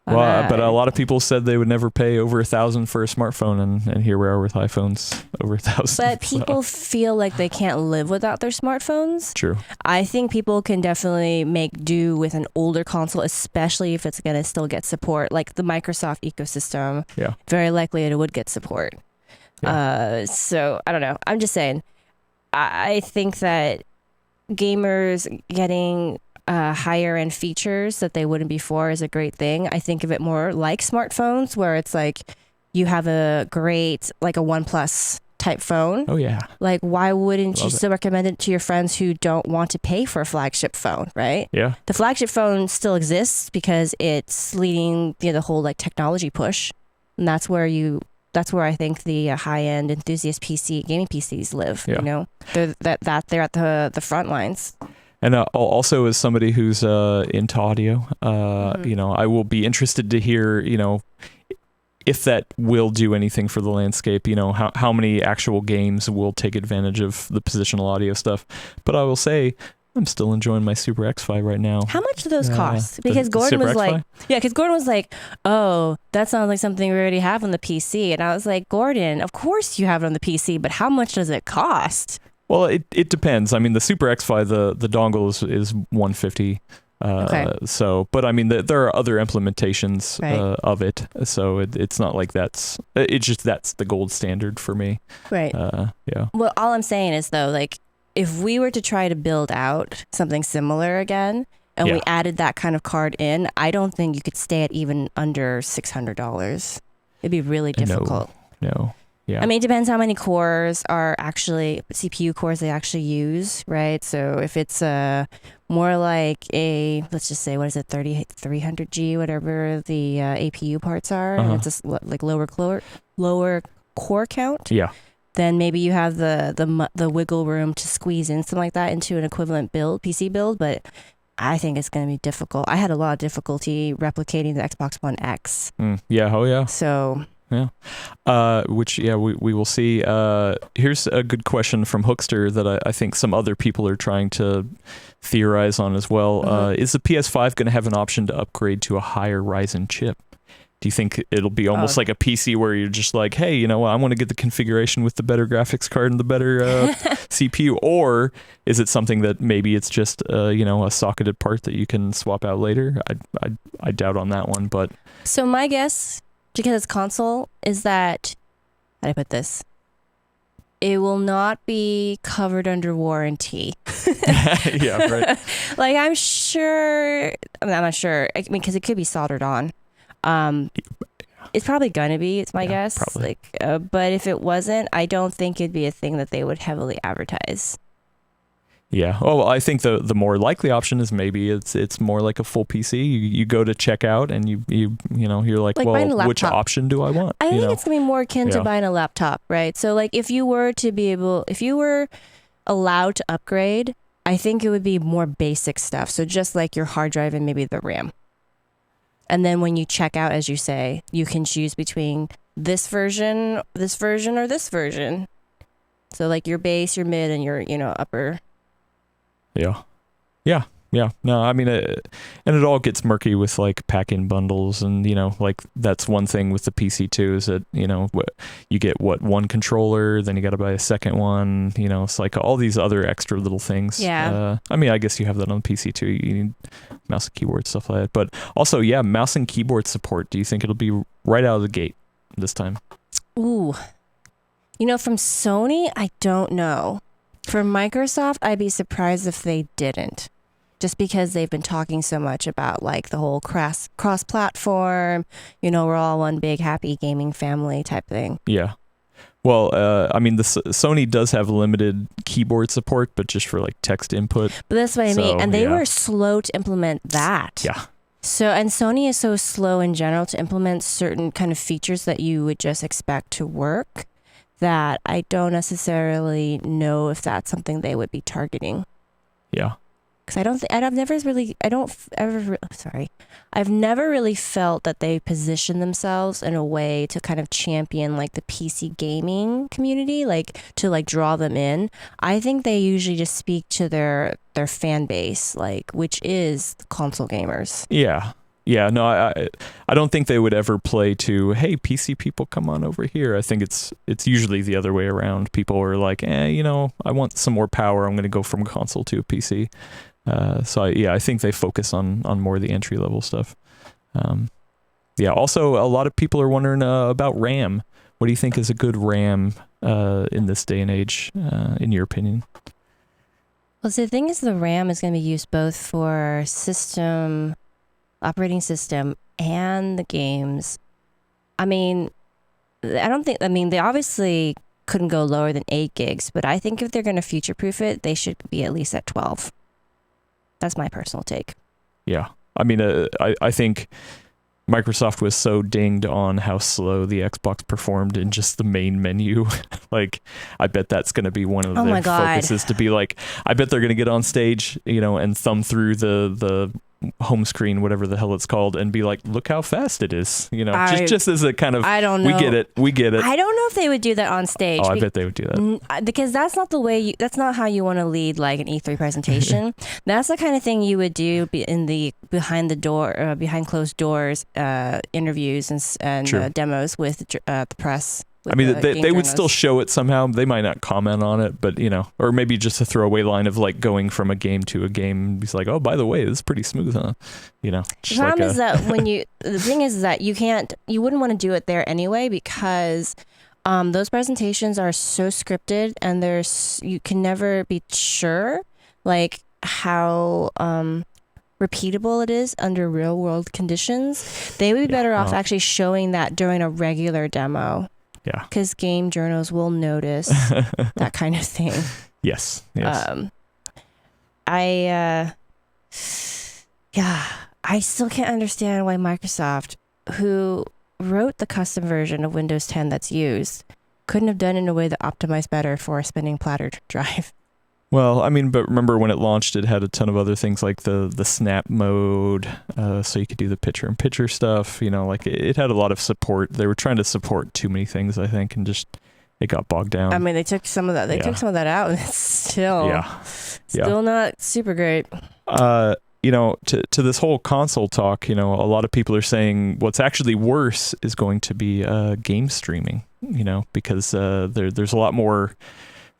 Speaker 1: Well, but a lot of people said they would never pay over $1,000 for a smartphone, and here we are with iPhones over $1,000.
Speaker 2: But people feel like they can't live without their smartphones.
Speaker 1: True.
Speaker 2: I think people can definitely make do with an older console, especially if it's going to still get support. Like the Microsoft ecosystem, very likely it would get support.
Speaker 1: Yeah.
Speaker 2: So I don't know. I'm just saying, I think that gamers getting higher end features that they wouldn't before is a great thing. I think of it more like smartphones, where it's like you have a great, like a OnePlus type phone.
Speaker 1: Oh yeah.
Speaker 2: Like why wouldn't you
Speaker 1: Love it.
Speaker 2: still recommend it to your friends who don't want to pay for a flagship phone, right?
Speaker 1: Yeah.
Speaker 2: The flagship phone still exists because it's leading the whole like technology push, and that's where I think the high end enthusiast gaming PCs live.
Speaker 1: Yeah.
Speaker 2: They're at the front lines.
Speaker 1: And also, as somebody who's into audio, I will be interested to hear, if that will do anything for the landscape. How many actual games will take advantage of the positional audio stuff. But I will say, I'm still enjoying my Super X5 right now.
Speaker 2: How much do those cost?
Speaker 1: The
Speaker 2: Because Gordon
Speaker 1: Super
Speaker 2: was like,
Speaker 1: X5?
Speaker 2: because Gordon was like, oh, that sounds like something we already have on the PC. And I was like, Gordon, of course you have it on the PC, but how much does it cost?
Speaker 1: Well, it depends. I mean, the Super X5, the dongle is $150.
Speaker 2: Okay.
Speaker 1: So, but I mean, there are other implementations of it. So it's not like that's the gold standard for me.
Speaker 2: Right.
Speaker 1: Yeah.
Speaker 2: Well, all I'm saying is though, like if we were to try to build out something similar again, and we added that kind of card in, I don't think you could stay at even under $600. It'd be really difficult.
Speaker 1: No. Yeah.
Speaker 2: I mean, it depends how many cores are actually CPU cores they actually use, right? So if it's more like let's just say, what is it, 300G, whatever the APU parts are, and it's just like lower core count.
Speaker 1: Yeah.
Speaker 2: Then maybe you have the wiggle room to squeeze in something like that into an equivalent PC build, but I think it's going to be difficult. I had a lot of difficulty replicating the Xbox One X.
Speaker 1: Yeah. Oh yeah.
Speaker 2: So
Speaker 1: Which we will see. Here's a good question from Hookster that I think some other people are trying to theorize on as well. Is the PS5 going to have an option to upgrade to a higher Ryzen chip? Do you think it'll be almost like a PC where you're just like, hey, you know, I want to get the configuration with the better graphics card and the better CPU? Or is it something that maybe it's just, you know, a socketed part that you can swap out later? I doubt on that one. But
Speaker 2: so my guess, because it's console, is that, how do I put this? It will not be covered under warranty.
Speaker 1: Yeah, right.
Speaker 2: Like, I'm not sure. I mean, because it could be soldered on. It's probably gonna be. It's my guess.
Speaker 1: Probably.
Speaker 2: But if it wasn't, I don't think it'd be a thing that they would heavily advertise.
Speaker 1: Yeah. Oh, well, I think the more likely option is maybe it's more like a full PC. You go to checkout and you know you're like well, which option do I want?
Speaker 2: I think it's gonna be more akin to buying a laptop, right? So like if you were allowed to upgrade, I think it would be more basic stuff. So just like your hard drive and maybe the RAM. And then when you check out, as you say, you can choose between this version, or this version. So like your base, your mid, and your, you know, upper.
Speaker 1: Yeah. No, I mean, and it all gets murky with like pack-in bundles, and you know, like that's one thing with the PC too is that you know you get one controller, then you got to buy a second one. You know, it's like all these other extra little things.
Speaker 2: Yeah.
Speaker 1: I mean, I guess you have that on PC too. You need mouse and keyboard stuff like that, but also mouse and keyboard support. Do you think it'll be right out of the gate this time?
Speaker 2: Ooh, you know, from Sony, I don't know. For Microsoft, I'd be surprised if they didn't. Just because they've been talking so much about like the whole cross-platform, you know, we're all one big happy gaming family type thing.
Speaker 1: Yeah. Well, I mean, the Sony does have limited keyboard support, but just for like text input.
Speaker 2: But that's what I mean. And they were slow to implement that.
Speaker 1: Yeah.
Speaker 2: So, and Sony is so slow in general to implement certain kind of features that you would just expect to work that I don't necessarily know if that's something they would be targeting.
Speaker 1: Yeah.
Speaker 2: Because I've never really felt that they position themselves in a way to kind of champion like the PC gaming community, like to like draw them in. I think they usually just speak to their fan base, like, which is console gamers.
Speaker 1: Yeah. Yeah, no, I don't think they would ever play to, hey, PC people, come on over here. I think it's usually the other way around. People are like, you know, I want some more power. I'm going to go from console to a PC. So I think they focus on more of the entry level stuff. Also a lot of people are wondering about RAM. What do you think is a good RAM in this day and age, in your opinion?
Speaker 2: Well, so the thing is, the RAM is going to be used both for operating system and the games. I mean, they obviously couldn't go lower than 8 gigs, but I think if they're going to future-proof it, they should be at least at 12. That's my personal take. Yeah.
Speaker 1: I mean, I think Microsoft was so dinged on how slow the Xbox performed in just the main menu. Like, I bet that's going to be one of their focuses to be like, I bet they're going to get on stage, you know, and thumb through the home screen, whatever the hell it's called, and be like, look how fast it is, you know, just as a kind of, I don't know. We get it.
Speaker 2: I don't know if they would do that on stage.
Speaker 1: I bet they would do that.
Speaker 2: Because that's not the way that's not how you want to lead like an E3 presentation. That's the kind of thing you would do in the behind closed doors interviews and demos with the press.
Speaker 1: I mean, they would still show it somehow. They might not comment on it, but, you know, or maybe just a throwaway line of like going from a game to a game. It's like, oh, by the way, this is pretty smooth, huh? You know,
Speaker 2: the problem is that the thing is that you wouldn't want to do it there anyway, because those presentations are so scripted, and you can never be sure like how repeatable it is under real world conditions. They would be better off actually showing that during a regular demo.
Speaker 1: Yeah.
Speaker 2: Because game journals will notice that kind of thing.
Speaker 1: Yes.
Speaker 2: I still can't understand why Microsoft, who wrote the custom version of Windows 10 that's used, couldn't have done it in a way that optimized better for a spinning platter drive.
Speaker 1: Well, I mean, but remember when it launched, it had a ton of other things like the snap mode, so you could do the picture-in-picture stuff. You know, like it had a lot of support. They were trying to support too many things, I think, and just it got bogged down.
Speaker 2: I mean, they took some of that. They took some of that out, and it's still not super great.
Speaker 1: You know, to this whole console talk, you know, a lot of people are saying what's actually worse is going to be game streaming. You know, because there's a lot more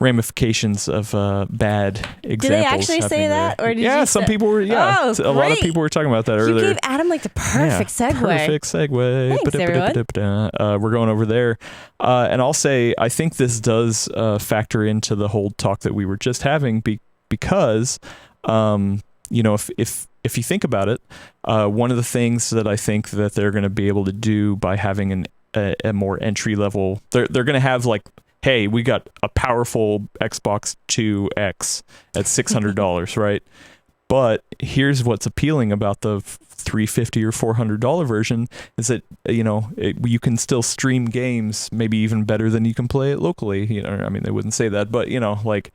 Speaker 1: ramifications of bad examples.
Speaker 2: Did they actually say that, or did you
Speaker 1: some people were? Yeah,
Speaker 2: Oh,
Speaker 1: a lot of people were talking about that earlier.
Speaker 2: You gave Adam like the perfect segue.
Speaker 1: Perfect segue.
Speaker 2: Thanks, everyone.
Speaker 1: We're going over there, and I'll say I think this does factor into the whole talk that we were just having, because, you know, if you think about it, one of the things that I think that they're going to be able to do by having a more entry level, they're going to have like, hey, we got a powerful Xbox 2X at $600, right? But here's what's appealing about the $350 or $400 version is that, you know, you can still stream games maybe even better than you can play it locally. You know, I mean, they wouldn't say that, but, you know, like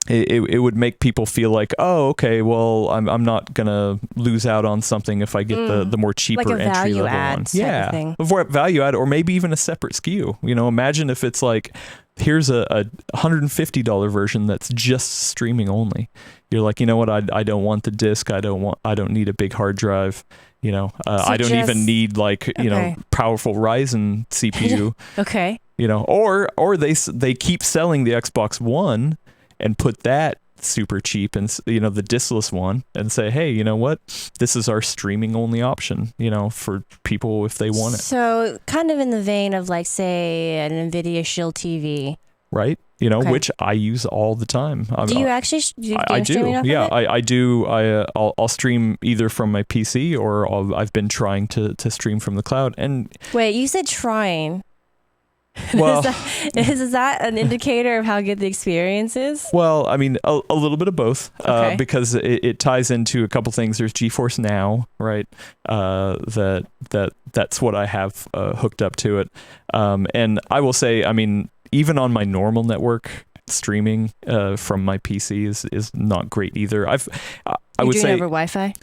Speaker 1: it would make people feel like, oh, okay, well, I'm not gonna lose out on something if I get the more cheaper
Speaker 2: like a
Speaker 1: entry
Speaker 2: value
Speaker 1: level
Speaker 2: add
Speaker 1: one.
Speaker 2: type of thing.
Speaker 1: Value add, or maybe even a separate SKU. You know, imagine if it's like, here's a $150 version that's just streaming only. You're like, you know what? I don't want the disc. I don't need a big hard drive. You know, I don't even need like, you know, powerful Ryzen CPU.
Speaker 2: Okay.
Speaker 1: You know, or they keep selling the Xbox One and put that super cheap and, you know, the diskless one, and say, hey, you know what? This is our streaming only option, you know, for people if they want it.
Speaker 2: So kind of in the vein of like, say, an NVIDIA Shield TV.
Speaker 1: Right. You know, which I use all the time.
Speaker 2: Do you actually do
Speaker 1: I do. Yeah, I do. I'll stream either from my PC or I've been trying to stream from the cloud. And
Speaker 2: wait, you said trying.
Speaker 1: Well,
Speaker 2: is that an indicator of how good the experience is?
Speaker 1: Well, I mean, a little bit of both, because it ties into a couple things. There's GeForce Now, right? That's what I have hooked up to it. And I will say, I mean, even on my normal network, streaming from my PC is not great either. I would say
Speaker 2: over Wi-Fi.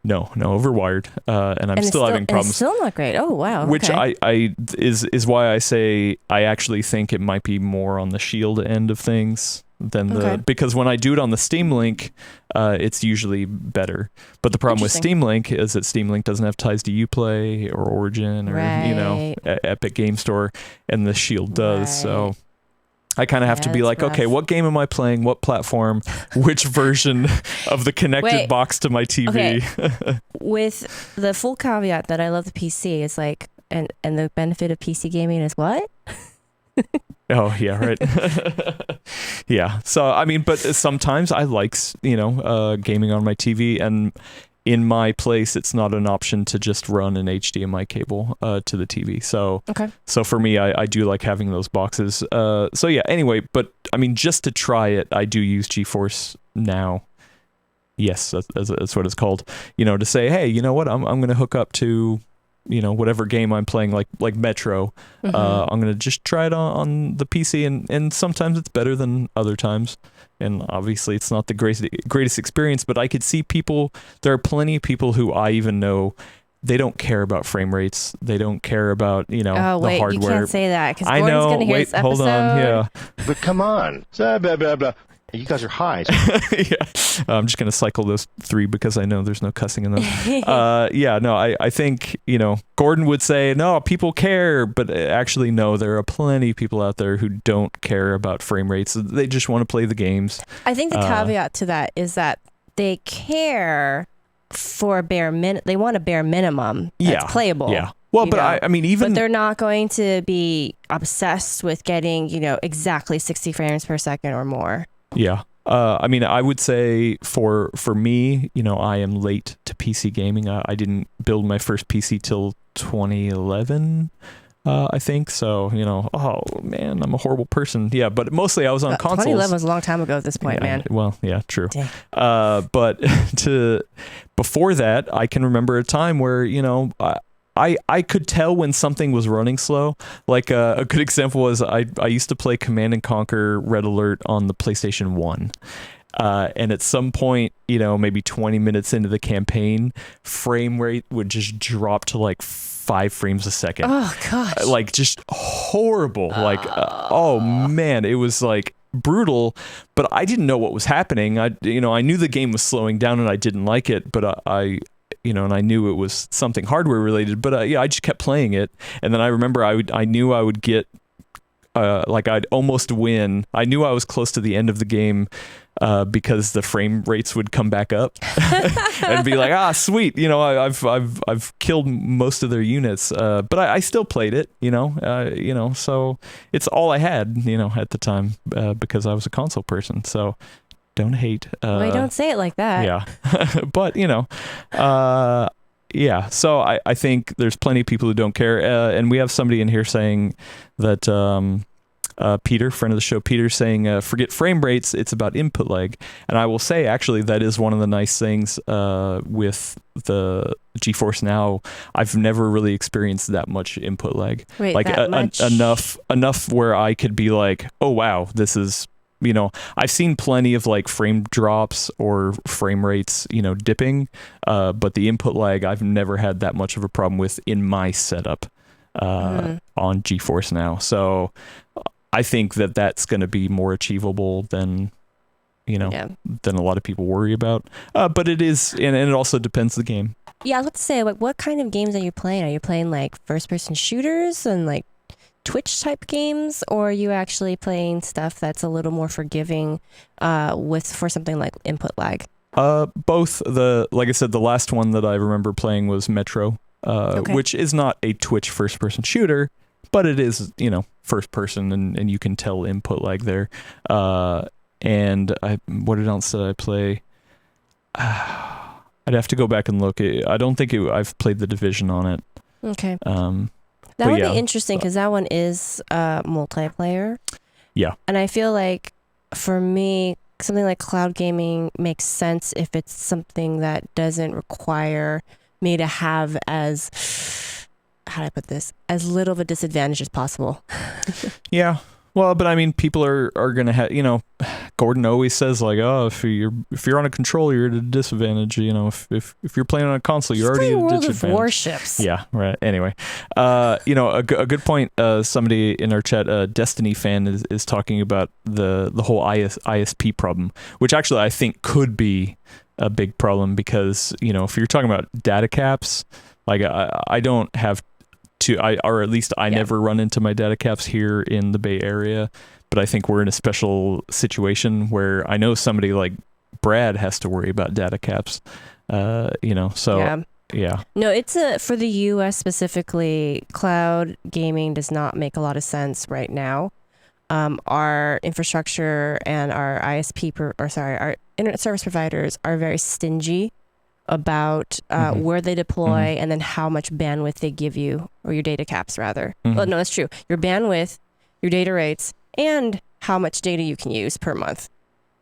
Speaker 1: No, over wired, and I'm still having problems.
Speaker 2: It's still not great. Oh wow!
Speaker 1: Which is why I say I actually think it might be more on the Shield end of things than because when I do it on the Steam Link, it's usually better. But the problem with Steam Link is that Steam Link doesn't have ties to Uplay or Origin or you know, Epic Game Store, and the Shield does. So I kind of have to be like, okay, what game am I playing? What platform? Which version of the connected box to my TV?
Speaker 2: Okay. With the full caveat that I love the PC, it's like, and the benefit of PC gaming is what?
Speaker 1: Oh, yeah, right. Yeah. So, I mean, but sometimes I like, you know, gaming on my TV, and in my place, it's not an option to just run an HDMI cable to the TV. So, so for me, I do like having those boxes. So yeah, anyway, but I mean, just to try it, I do use GeForce Now. Yes, that's what it's called. You know, to say, hey, you know what, I'm going to hook up to, you know, whatever game I'm playing, like Metro. I'm going to just try it on the PC, and sometimes it's better than other times. And obviously it's not the greatest experience, but I could see there are plenty of people who I even know, they don't care about frame rates. They don't care about, you know, the hardware.
Speaker 2: You can't say that because
Speaker 1: I know.
Speaker 2: Gordon's going to hear this episode.
Speaker 1: Hold on. Yeah.
Speaker 3: But come on. Blah, blah, blah, blah. You guys are high.
Speaker 1: Yeah. I'm just going to cycle those 3 because I know there's no cussing in those. Yeah, no, I think, you know, Gordon would say, no, people care, but actually, no, there are plenty of people out there who don't care about frame rates. They just want to play the games.
Speaker 2: I think the caveat to that is that they care for a bare minimum. They want a bare minimum that's playable.
Speaker 1: Yeah. Well, but I mean, even...
Speaker 2: But they're not going to be obsessed with getting, you know, exactly 60 frames per second or more.
Speaker 1: Yeah. I mean, I would say for me, you know, I am late to PC gaming. I didn't build my first PC till 2011, I think. So, you know, oh man, I'm a horrible person. Yeah, but mostly I was on consoles.
Speaker 2: 2011 was a long time ago at this point, man.
Speaker 1: Well, yeah, true. But before that, I can remember a time where, you know, I could tell when something was running slow. Like a good example was I used to play Command and Conquer Red Alert on the PlayStation 1. And at some point, maybe 20 minutes into the campaign, frame rate would just drop to like 5 frames a second.
Speaker 2: Oh gosh.
Speaker 1: Like just horrible. Like, oh man, it was like brutal, but I didn't know what was happening. I knew the game was slowing down and I didn't like it, but and I knew it was something hardware related, but I just kept playing it. And then I remember I knew I would get, like I'd almost win. I knew I was close to the end of the game, because the frame rates would come back up and be like, sweet, I've killed most of their units, but I still played it, so it's all I had, at the time, because I was a console person. So don't hate.
Speaker 2: Well, you don't say it like that.
Speaker 1: Yeah, but yeah. So I think there's plenty of people who don't care, and we have somebody in here saying that. Peter, friend of the show, Peter, saying, forget frame rates, it's about input lag. And I will say, actually, that is one of the nice things with the GeForce Now. I've never really experienced that much input lag.
Speaker 2: Wait,
Speaker 1: like
Speaker 2: that much?
Speaker 1: Enough where I could be like, oh, wow, this is, I've seen plenty of like frame drops or frame rates, dipping, but the input lag, I've never had that much of a problem with in my setup on GeForce Now. So I think that that's going to be more achievable than, than a lot of people worry about. But it is, and it also depends the game.
Speaker 2: Yeah, I was about to say, like, what kind of games are you playing? Are you playing like first-person shooters and like Twitch type games, or are you actually playing stuff that's a little more forgiving for something like input lag?
Speaker 1: Both. Like I said, the last one that I remember playing was Metro, which is not a Twitch first-person shooter, but it is, first person, and you can tell input lag there. And what else did I play? I'd have to go back and look. I don't think I've played The Division on it.
Speaker 2: Okay. That would be interesting because that one is multiplayer.
Speaker 1: Yeah.
Speaker 2: And I feel like for me, something like cloud gaming makes sense if it's something that doesn't require me to have how do I put this, as little of a disadvantage as possible. Yeah.
Speaker 1: Well, but I mean, people are going to have, Gordon always says like, oh, if you're on a controller, you're at a disadvantage. If you're playing on a console, you're already at a disadvantage.
Speaker 2: World of Warships.
Speaker 1: Yeah, right. Anyway, a good point. Somebody in our chat, Destiny fan, is talking about the whole ISP problem, which actually I think could be a big problem because, if you're talking about data caps, like I don't have or at least I never run into my data caps here in the Bay Area, but I think we're in a special situation where I know somebody like Brad has to worry about data caps, so yeah.
Speaker 2: No, it's for the US specifically, cloud gaming does not make a lot of sense right now. Our infrastructure and our our internet service providers are very stingy about where they deploy and then how much bandwidth they give you, or your data caps rather. Well, no, that's true. Your bandwidth, your data rates, and how much data you can use per month.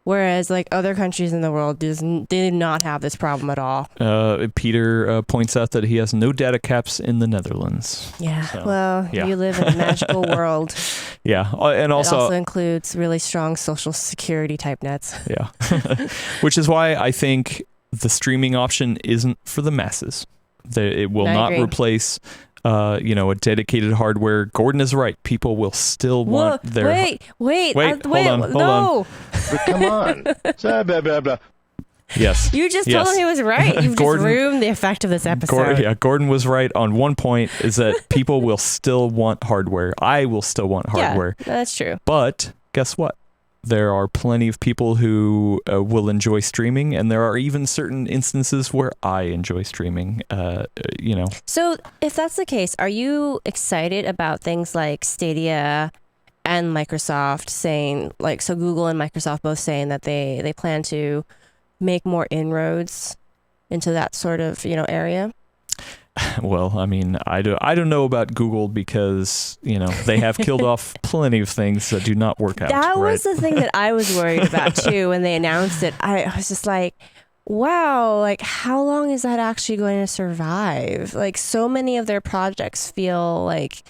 Speaker 2: Whereas like other countries in the world, they do not have this problem at all.
Speaker 1: Peter points out that he has no data caps in the Netherlands.
Speaker 2: Yeah, so, you live in a magical world.
Speaker 1: Yeah, and
Speaker 2: it also includes really strong social security type nets.
Speaker 1: Yeah, which is why I think the streaming option isn't for the masses. It will not replace, a dedicated hardware. Gordon is right. People will still want their...
Speaker 2: Wait,
Speaker 1: hold on.
Speaker 3: But come on. Blah, blah, blah.
Speaker 1: Yes.
Speaker 2: You just told him he was right. You've just ruined the effect of this episode.
Speaker 1: Gordon was right on one point, is that people will still want hardware. I will still want hardware.
Speaker 2: Yeah, that's true.
Speaker 1: But guess what? There are plenty of people who will enjoy streaming, and there are even certain instances where I enjoy streaming,
Speaker 2: So if that's the case, are you excited about things like Stadia and Microsoft saying, like, so Google and Microsoft both saying that they plan to make more inroads into that sort of, area?
Speaker 1: Well, I mean, I don't know about Google because, they have killed off plenty of things that do not work out.
Speaker 2: That was the thing that I was worried about too when they announced it. I was just like, wow, like how long is that actually going to survive? Like so many of their projects feel like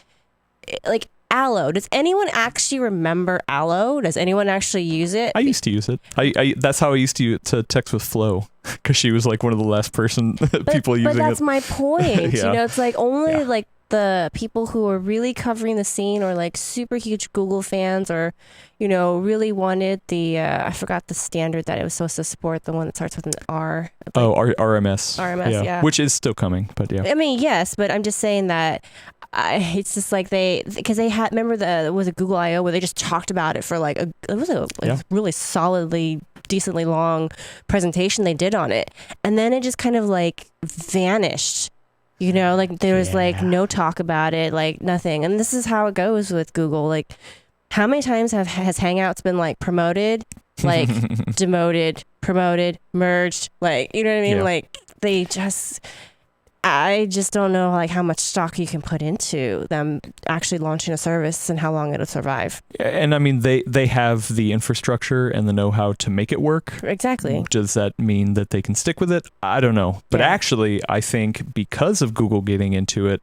Speaker 2: Allo. Does anyone actually remember Allo? Does anyone actually use it?
Speaker 1: I used to use it. I that's how I used to text with Flo, because she was like one of the last people using it.
Speaker 2: But that's my point.
Speaker 1: Yeah.
Speaker 2: You know, it's like only
Speaker 1: Yeah.
Speaker 2: like the people who are really covering the scene, or like super huge Google fans, or you know, really wanted the I forgot the standard that it was supposed to support, the one that starts with an R.
Speaker 1: RMS.
Speaker 2: RMS, yeah.
Speaker 1: Which is still coming, but yeah.
Speaker 2: I mean, yes, but I'm just saying that it's just like because they had, remember was a Google I/O where they just talked about it for like it was a really solidly, decently long presentation they did on it, and then it just kind of like vanished. You know, like there was like no talk about it, like nothing. And this is how it goes with Google. Like, how many times has Hangouts been like promoted, like demoted, promoted, merged? Like, you know what I mean?
Speaker 1: Yeah.
Speaker 2: Like I just don't know like how much stock you can put into them actually launching a service and how long it'll survive.
Speaker 1: And I mean, they have the infrastructure and the know-how to make it work.
Speaker 2: Exactly.
Speaker 1: Does that mean that they can stick with it? I don't know. But actually, I think because of Google getting into it,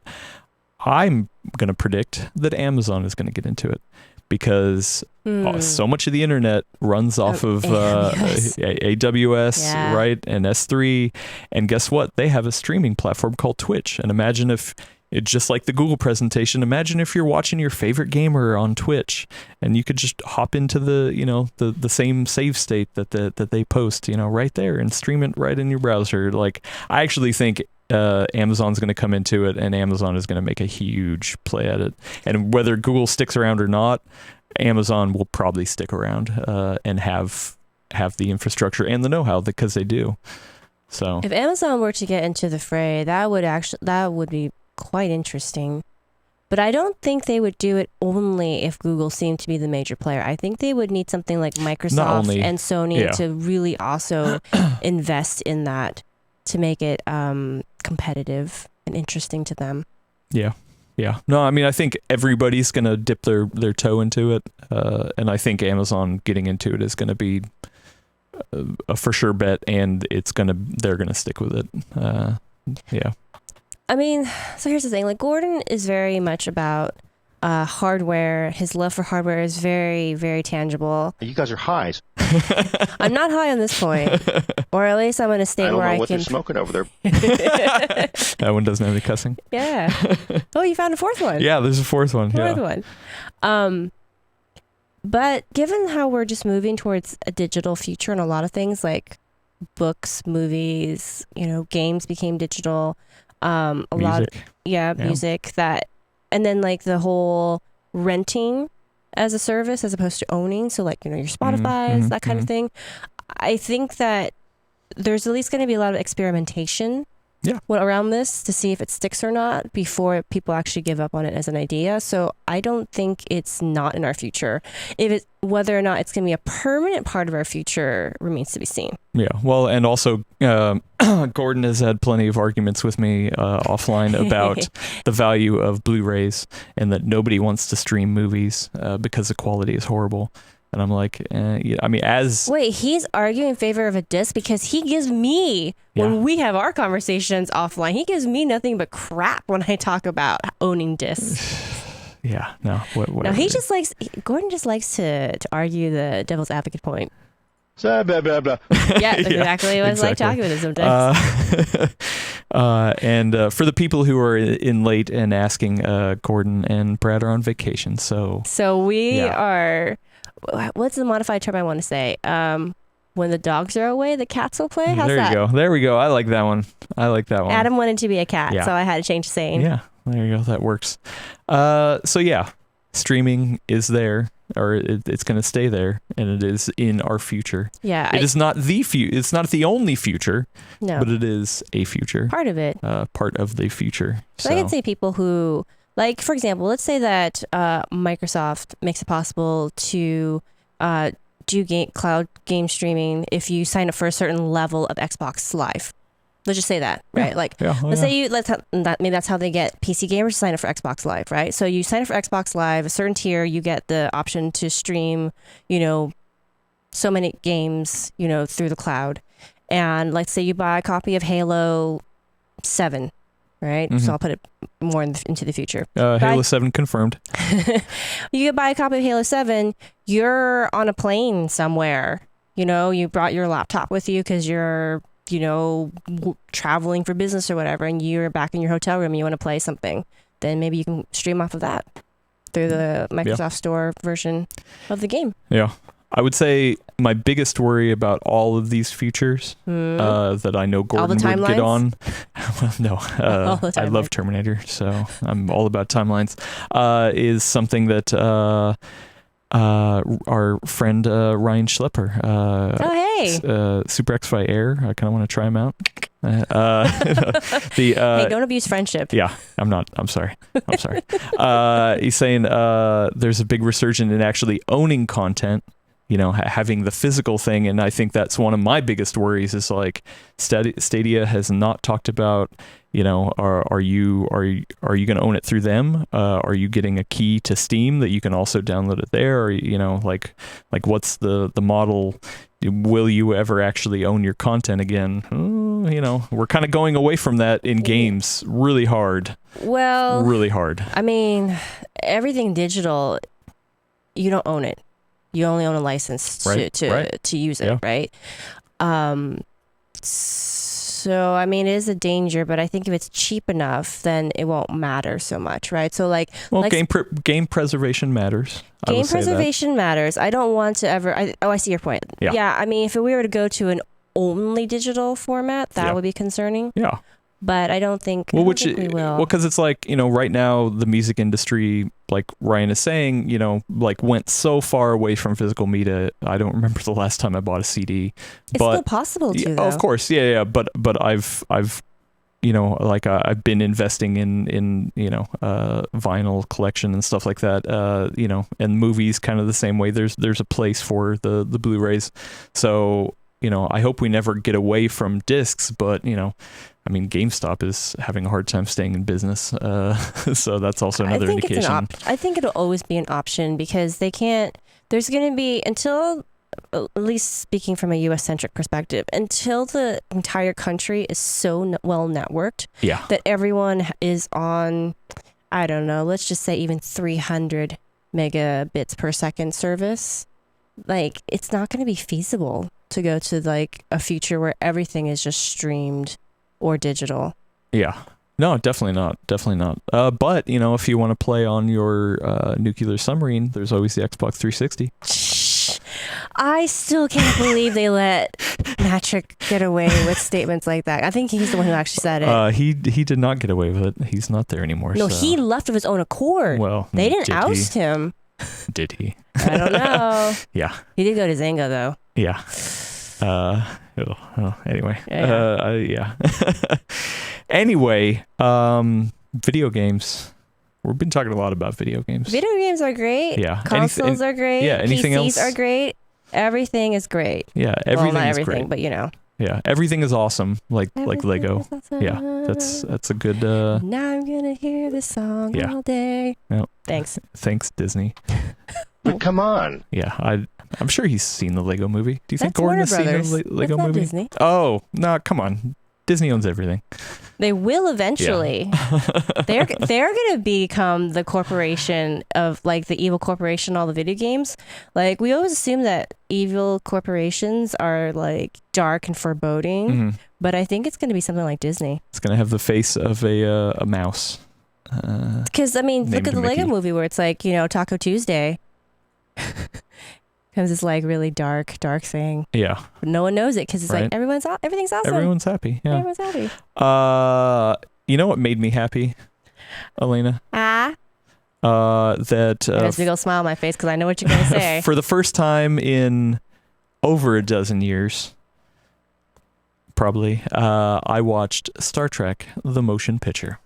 Speaker 1: I'm going to predict that Amazon is going to get into it, because so much of the internet runs off of AWS, right, and S3. And guess what? They have a streaming platform called Twitch. And imagine if it's just like the Google presentation. Imagine if you're watching your favorite gamer on Twitch, and you could just hop into the same save state that they post, right there, and stream it right in your browser. Like, I actually think Amazon's going to come into it, and Amazon is going to make a huge play at it. And whether Google sticks around or not, Amazon will probably stick around and have the infrastructure and the know-how, because they do. So
Speaker 2: if Amazon were to get into the fray, that would be quite interesting. But I don't think they would do it only if Google seemed to be the major player. I think they would need something like Microsoft and Sony to really also invest in that to make it competitive and interesting to them. Yeah.
Speaker 1: Yeah. No, I mean, I think everybody's going to dip their toe into it. And I think Amazon getting into it is going to be a for sure bet, and they're going to stick with it. Yeah.
Speaker 2: I mean, so here's the thing. Like, Gordon is very much about hardware. His love for hardware is very, very tangible.
Speaker 3: You guys are highs.
Speaker 2: I'm not high on this point, or at least I'm in a state where I can.
Speaker 3: I don't know what they're smoking over there.
Speaker 1: That one doesn't have any cussing.
Speaker 2: Yeah. Oh, you found a fourth one.
Speaker 1: Yeah, there's a fourth one.
Speaker 2: One. But given how we're just moving towards a digital future, and a lot of things like books, movies, games became digital. Music, and then like the whole renting as a service as opposed to owning, so like your Spotify's, that kind of thing. I think that there's at least going to be a lot of experimentation around this to see if it sticks or not before people actually give up on it as an idea. So I don't think it's not in our future. Whether or not it's going to be a permanent part of our future remains to be seen.
Speaker 1: Yeah, well, and also Gordon has had plenty of arguments with me offline about the value of Blu-rays, and that nobody wants to stream movies because the quality is horrible. And I'm like, Wait, he's arguing in favor of a disc because he gives me, when we have our conversations offline, he gives me nothing but crap when I talk about owning discs. Yeah, no.
Speaker 2: No, Gordon just likes to argue the devil's advocate point.
Speaker 3: Blah, blah, blah.
Speaker 2: Yeah, that's exactly what it's like talking with him sometimes.
Speaker 1: And for the people who are in late and asking, Gordon and Brad are on vacation, so
Speaker 2: we are. What's the modified term I want to say? When the dogs are away, the cats will play. How's that?
Speaker 1: There we go. I like that one.
Speaker 2: Adam wanted to be a cat, so I had to change the saying.
Speaker 1: Yeah, there you go. That works. So yeah, streaming is there, or it's going to stay there, and it is in our future.
Speaker 2: Yeah,
Speaker 1: it is not the It's not the only future.
Speaker 2: No,
Speaker 1: but it is a future.
Speaker 2: Part of it.
Speaker 1: Part of the future.
Speaker 2: So I can see people who. Like, for example, let's say that Microsoft makes it possible to do cloud game streaming if you sign up for a certain level of Xbox Live. Let's just say that, right? Maybe that's how they get PC gamers to sign up for Xbox Live, right? So you sign up for Xbox Live, a certain tier, you get the option to stream, so many games, through the cloud. And like, say you buy a copy of Halo 7, right?
Speaker 1: Mhm.
Speaker 2: So I'll put it more into the future.
Speaker 1: Halo 7 confirmed.
Speaker 2: You could buy a copy of Halo 7. You're on a plane somewhere. You know, you brought your laptop with you because you're, you know, traveling for business or whatever, and you're back in your hotel room and you want to play something. Then maybe you can stream off of that through the Microsoft Store version of the game.
Speaker 1: Yeah. I would say my biggest worry about all of these features that I know Gordon would get
Speaker 2: timelines?
Speaker 1: on. Well, no,
Speaker 2: All the
Speaker 1: I love
Speaker 2: timelines.
Speaker 1: Terminator, so I'm all about timelines. Is something that our friend Ryan Schlepper,
Speaker 2: Oh, hey.
Speaker 1: Super X-Fi Air, I kind of want to try him out.
Speaker 2: Hey, don't abuse friendship.
Speaker 1: Yeah, I'm not. I'm sorry. He's saying there's a big resurgence in actually owning content, you know, having the physical thing. And I think that's one of my biggest worries is like Stadia has not talked about, you know, are you going to own it through them? Are you getting a key to Steam that you can also download it there? Or, you know, like what's the model? Will you ever actually own your content again? You know, we're kind of going away from that in games really hard.
Speaker 2: Well,
Speaker 1: Really hard.
Speaker 2: I mean, everything digital, you don't own it. You only own a license to use it,
Speaker 1: Yeah.
Speaker 2: right? So, I mean, it is a danger, but I think if it's cheap enough, then it won't matter so much, right? So, like,
Speaker 1: Well,
Speaker 2: like
Speaker 1: game preservation matters. I
Speaker 2: game
Speaker 1: will say that.
Speaker 2: preservation matters. I don't want to ever. I see your point.
Speaker 1: Yeah.
Speaker 2: I mean, if we were to go to an only digital format, that
Speaker 1: Yeah.
Speaker 2: would be concerning.
Speaker 1: Yeah.
Speaker 2: But I don't think.
Speaker 1: Well,
Speaker 2: I don't think we will.
Speaker 1: well, because it's like, you know, right now the music industry, like Ryan is saying, you know, like went so far away from physical media. I don't remember the last time I bought a CD.
Speaker 2: it's
Speaker 1: but
Speaker 2: still possible to,
Speaker 1: yeah,
Speaker 2: though.
Speaker 1: of course, yeah. But I've you know, like I've been investing in you know vinyl collection and stuff like that. You know, and movies kind of the same way. There's a place for the Blu-rays. So, you know, I hope we never get away from discs, but, you know, I mean, GameStop is having a hard time staying in business. So that's also another
Speaker 2: I think
Speaker 1: indication.
Speaker 2: I think it'll always be an option because they can't. There's going to be until, at least speaking from a U.S.-centric perspective, until the entire country is so well networked
Speaker 1: Yeah.
Speaker 2: that everyone is on, I don't know, let's just say even 300 megabits per second service. Like, it's not going to be feasible to go to like a future where everything is just streamed or digital.
Speaker 1: Yeah. No, definitely not. Definitely not. But, you know, if you want to play on your nuclear submarine, there's always the Xbox 360.
Speaker 2: I still can't believe they let Patrick get away with statements like that. I think he's the one who actually said it.
Speaker 1: He did not get away with it. He's not there anymore.
Speaker 2: No,
Speaker 1: so.
Speaker 2: he left of his own accord.
Speaker 1: Well,
Speaker 2: They didn't
Speaker 1: did
Speaker 2: oust him.
Speaker 1: Did he?
Speaker 2: I don't know.
Speaker 1: Yeah.
Speaker 2: He did go to Zynga, though.
Speaker 1: Yeah. Anyway.
Speaker 2: Yeah.
Speaker 1: Anyway, video games. We've been talking a lot about video games.
Speaker 2: Video games are great.
Speaker 1: Yeah.
Speaker 2: Consoles are great.
Speaker 1: yeah, anything
Speaker 2: PCs
Speaker 1: else?
Speaker 2: are great. Everything is great.
Speaker 1: Yeah,
Speaker 2: Well,
Speaker 1: everything
Speaker 2: not
Speaker 1: is
Speaker 2: everything,
Speaker 1: great.
Speaker 2: but you know.
Speaker 1: Yeah, everything is awesome. Like Lego.
Speaker 2: Everything is awesome.
Speaker 1: Yeah, that's a good.
Speaker 2: Now I'm gonna hear this song
Speaker 1: Yeah.
Speaker 2: all day.
Speaker 1: Yep.
Speaker 2: Thanks.
Speaker 1: Thanks, Disney.
Speaker 3: But come on.
Speaker 1: Yeah, I'm sure he's seen the Lego movie. Do you think
Speaker 2: That's
Speaker 1: Gordon
Speaker 2: Warner
Speaker 1: has seen
Speaker 2: Brothers.
Speaker 1: the Lego
Speaker 2: That's not
Speaker 1: movie?
Speaker 2: Disney.
Speaker 1: Oh, no, come on. Disney owns everything.
Speaker 2: They will eventually. they're gonna become the corporation of like the evil corporation. All the video games. Like we always assume that evil corporations are like dark and foreboding,
Speaker 1: Mhm.
Speaker 2: but I think it's gonna be something like Disney.
Speaker 1: It's gonna have the face of a mouse.
Speaker 2: Because I mean, look
Speaker 1: Named
Speaker 2: at the Lego
Speaker 1: Mickey.
Speaker 2: movie where it's like, you know, Taco Tuesday. Comes this like really dark thing,
Speaker 1: Yeah,
Speaker 2: but no one knows it because it's
Speaker 1: Right.
Speaker 2: like everything's awesome.
Speaker 1: everyone's happy. Yeah.
Speaker 2: Everyone's happy.
Speaker 1: You know what made me happy, Elena?
Speaker 2: Ah,
Speaker 1: That
Speaker 2: there's a big old smile on my face because I know what you're gonna say.
Speaker 1: for the first time in over a dozen years, probably, I watched Star Trek: The Motion Picture.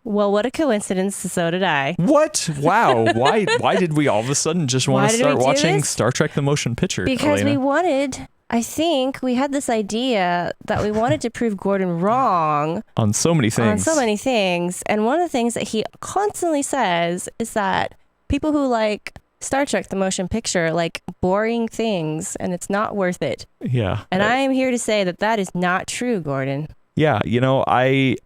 Speaker 2: Well, what a coincidence. So did I.
Speaker 1: What? Wow. Why did we all of a sudden just want
Speaker 2: Why
Speaker 1: to
Speaker 2: did we
Speaker 1: start
Speaker 2: do
Speaker 1: watching
Speaker 2: this?
Speaker 1: Star Trek: The Motion Picture?
Speaker 2: Because
Speaker 1: Elena?
Speaker 2: we wanted, I think we had this idea that we wanted to prove Gordon wrong
Speaker 1: on so many things.
Speaker 2: on so many things. And one of the things that he constantly says is that people who like Star Trek, the motion picture, like boring things, and it's not worth it.
Speaker 1: Yeah.
Speaker 2: And I am here to say that that is not true, Gordon.
Speaker 1: Yeah, I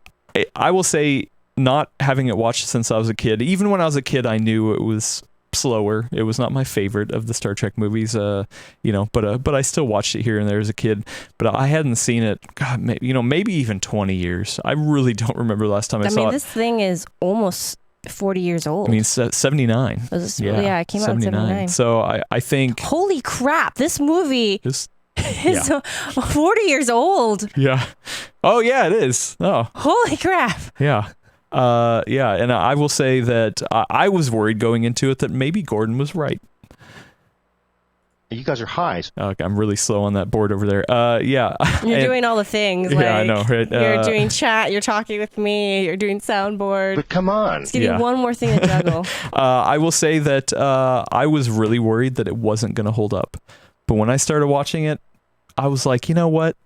Speaker 1: will say, not having it watched since I was a kid, even when I was a kid, I knew it was slower. It was not my favorite of the Star Trek movies, but I still watched it here and there as a kid. But I hadn't seen it, God, maybe even 20 years. I really don't remember the last time I saw it.
Speaker 2: I mean, this thing is almost 40 years old.
Speaker 1: I mean, 79.
Speaker 2: Yeah, it came out in 79.
Speaker 1: So I think...
Speaker 2: Holy crap, this movie
Speaker 1: is
Speaker 2: 40 years old.
Speaker 1: Yeah. Oh, yeah, it is. Oh.
Speaker 2: Holy crap.
Speaker 1: Yeah. And I will say that I was worried going into it that maybe Gordon was right.
Speaker 3: You guys are high.
Speaker 1: Okay, I'm really slow on that board over there. Yeah.
Speaker 2: You're doing all the things. Like,
Speaker 1: yeah, I know, right?
Speaker 2: You're doing chat, you're talking with me, you're doing soundboard.
Speaker 3: But come on.
Speaker 2: Just give you one more thing to juggle.
Speaker 1: I will say that I was really worried that it wasn't going to hold up. But when I started watching it, I was like, you know what?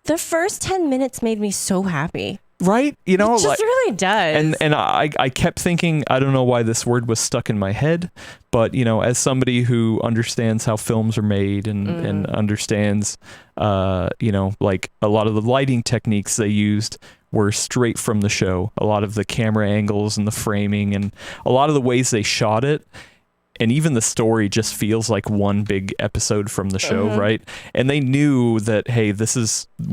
Speaker 2: The first 10 minutes made me so happy.
Speaker 1: Right? It
Speaker 2: just really does.
Speaker 1: And I kept thinking, I don't know why this word was stuck in my head, but, as somebody who understands how films are made and understands, like a lot of the lighting techniques they used were straight from the show. A lot of the camera angles and the framing and a lot of the ways they shot it. And even the story just feels like one big episode from the show, right? And they knew that, hey,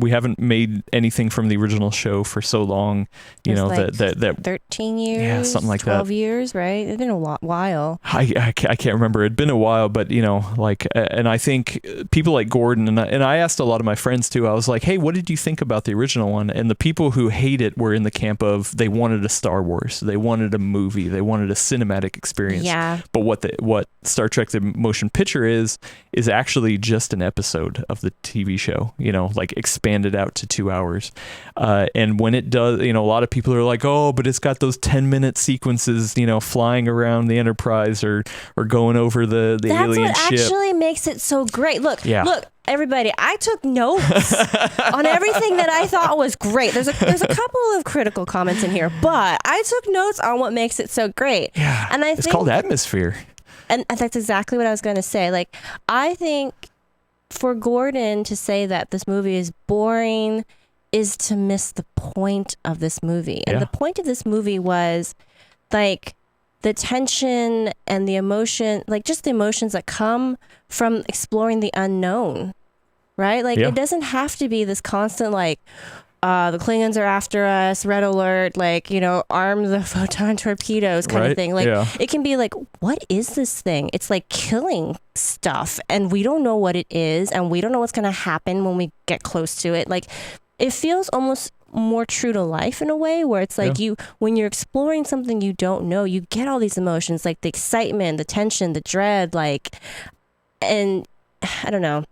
Speaker 1: we haven't made anything from the original show for so long, that
Speaker 2: 13 years,
Speaker 1: yeah, something like
Speaker 2: 12
Speaker 1: that.
Speaker 2: years, right? It's been a while.
Speaker 1: I can't remember. It'd been a while, but and I think people like Gordon and I asked a lot of my friends too. I was like, hey, what did you think about the original one? And the people who hate it were in the camp of they wanted a Star Wars, they wanted a movie, they wanted a cinematic experience.
Speaker 2: Yeah.
Speaker 1: But what Star Trek the motion picture is actually just an episode of the TV show, like expanded out to 2 hours. And when it does, a lot of people are like, oh, but it's got those 10-minute sequences, flying around the Enterprise or going over the alien ship.
Speaker 2: That's what actually makes it so great. Look, everybody, I took notes on everything that I thought was great. There's a couple of critical comments in here, but I took notes on what makes it so great.
Speaker 1: Yeah,
Speaker 2: and
Speaker 1: it's called atmosphere.
Speaker 2: And that's exactly what I was going to say. Like, I think for Gordon to say that this movie is boring is to miss the point of this movie. And the point of this movie was, like, the tension and the emotion, like, just the emotions that come from exploring the unknown, right? Like, it doesn't have to be this constant, like, the Klingons are after us, red alert, like, arm the photon torpedoes kind of thing. Like, it can be like, what is this thing? It's like killing stuff and we don't know what it is and we don't know what's going to happen when we get close to it. Like, it feels almost more true to life in a way where it's like when you're exploring something you don't know, you get all these emotions, like the excitement, the tension, the dread, like, and I don't know.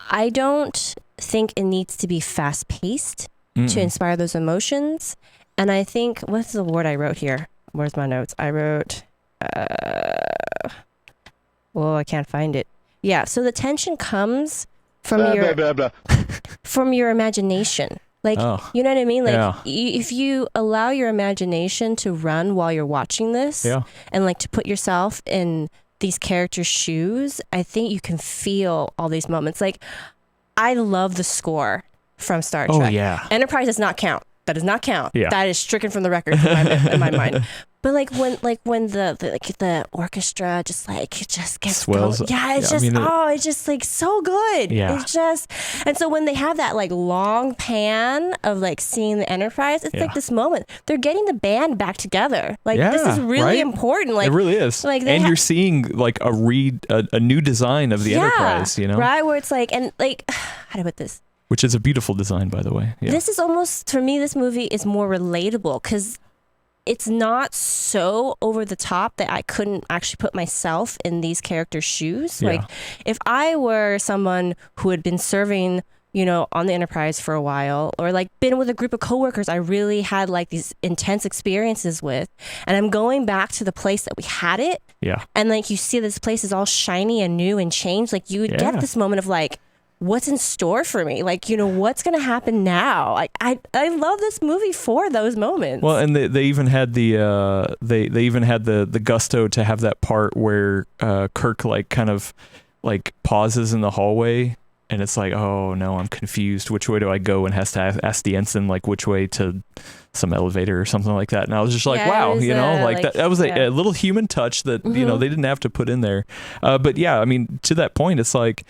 Speaker 2: I don't think it needs to be fast-paced to inspire those emotions. And I think, what's the word I wrote here? Where's my notes? I wrote, I can't find it. Yeah, so the tension comes from from your imagination. Like, you know what I mean? Like, if you allow your imagination to run while you're watching this and, like, to put yourself in these characters' shoes, I think you can feel all these moments. Like, I love the score from Star Trek.
Speaker 1: Oh, yeah.
Speaker 2: Enterprise does not count. That does not count.
Speaker 1: Yeah.
Speaker 2: That is stricken from the record in my mind. But when the orchestra just gets
Speaker 1: swells
Speaker 2: going. Yeah, it's just like so good.
Speaker 1: Yeah.
Speaker 2: It's just, and so when they have that like long pan of like seeing the Enterprise, it's like this moment. They're getting the band back together. Like this is really important. Like
Speaker 1: it really is.
Speaker 2: Like
Speaker 1: and you're seeing like a new design of the Enterprise,
Speaker 2: right? Where it's like, and like, how do I put this?
Speaker 1: Which is a beautiful design, by the way. Yeah.
Speaker 2: This is almost, for me, this movie is more relatable because it's not so over the top that I couldn't actually put myself in these characters' shoes. Like, if I were someone who had been serving, on the Enterprise for a while, or like been with a group of coworkers I really had like these intense experiences with, and I'm going back to the place that we had it.
Speaker 1: Yeah.
Speaker 2: And like you see this place is all shiny and new and changed. Like you would get this moment of like, what's in store for me? Like, what's going to happen now? Like, I love this movie for those moments.
Speaker 1: Well, and they even had the they even had the gusto to have that part where Kirk like kind of like pauses in the hallway, and it's like, oh no, I'm confused. Which way do I go? And has to ask the ensign like which way to some elevator or something like that. And I was just like, wow, that was a little human touch that they didn't have to put in there. But yeah, I mean, to that point, it's like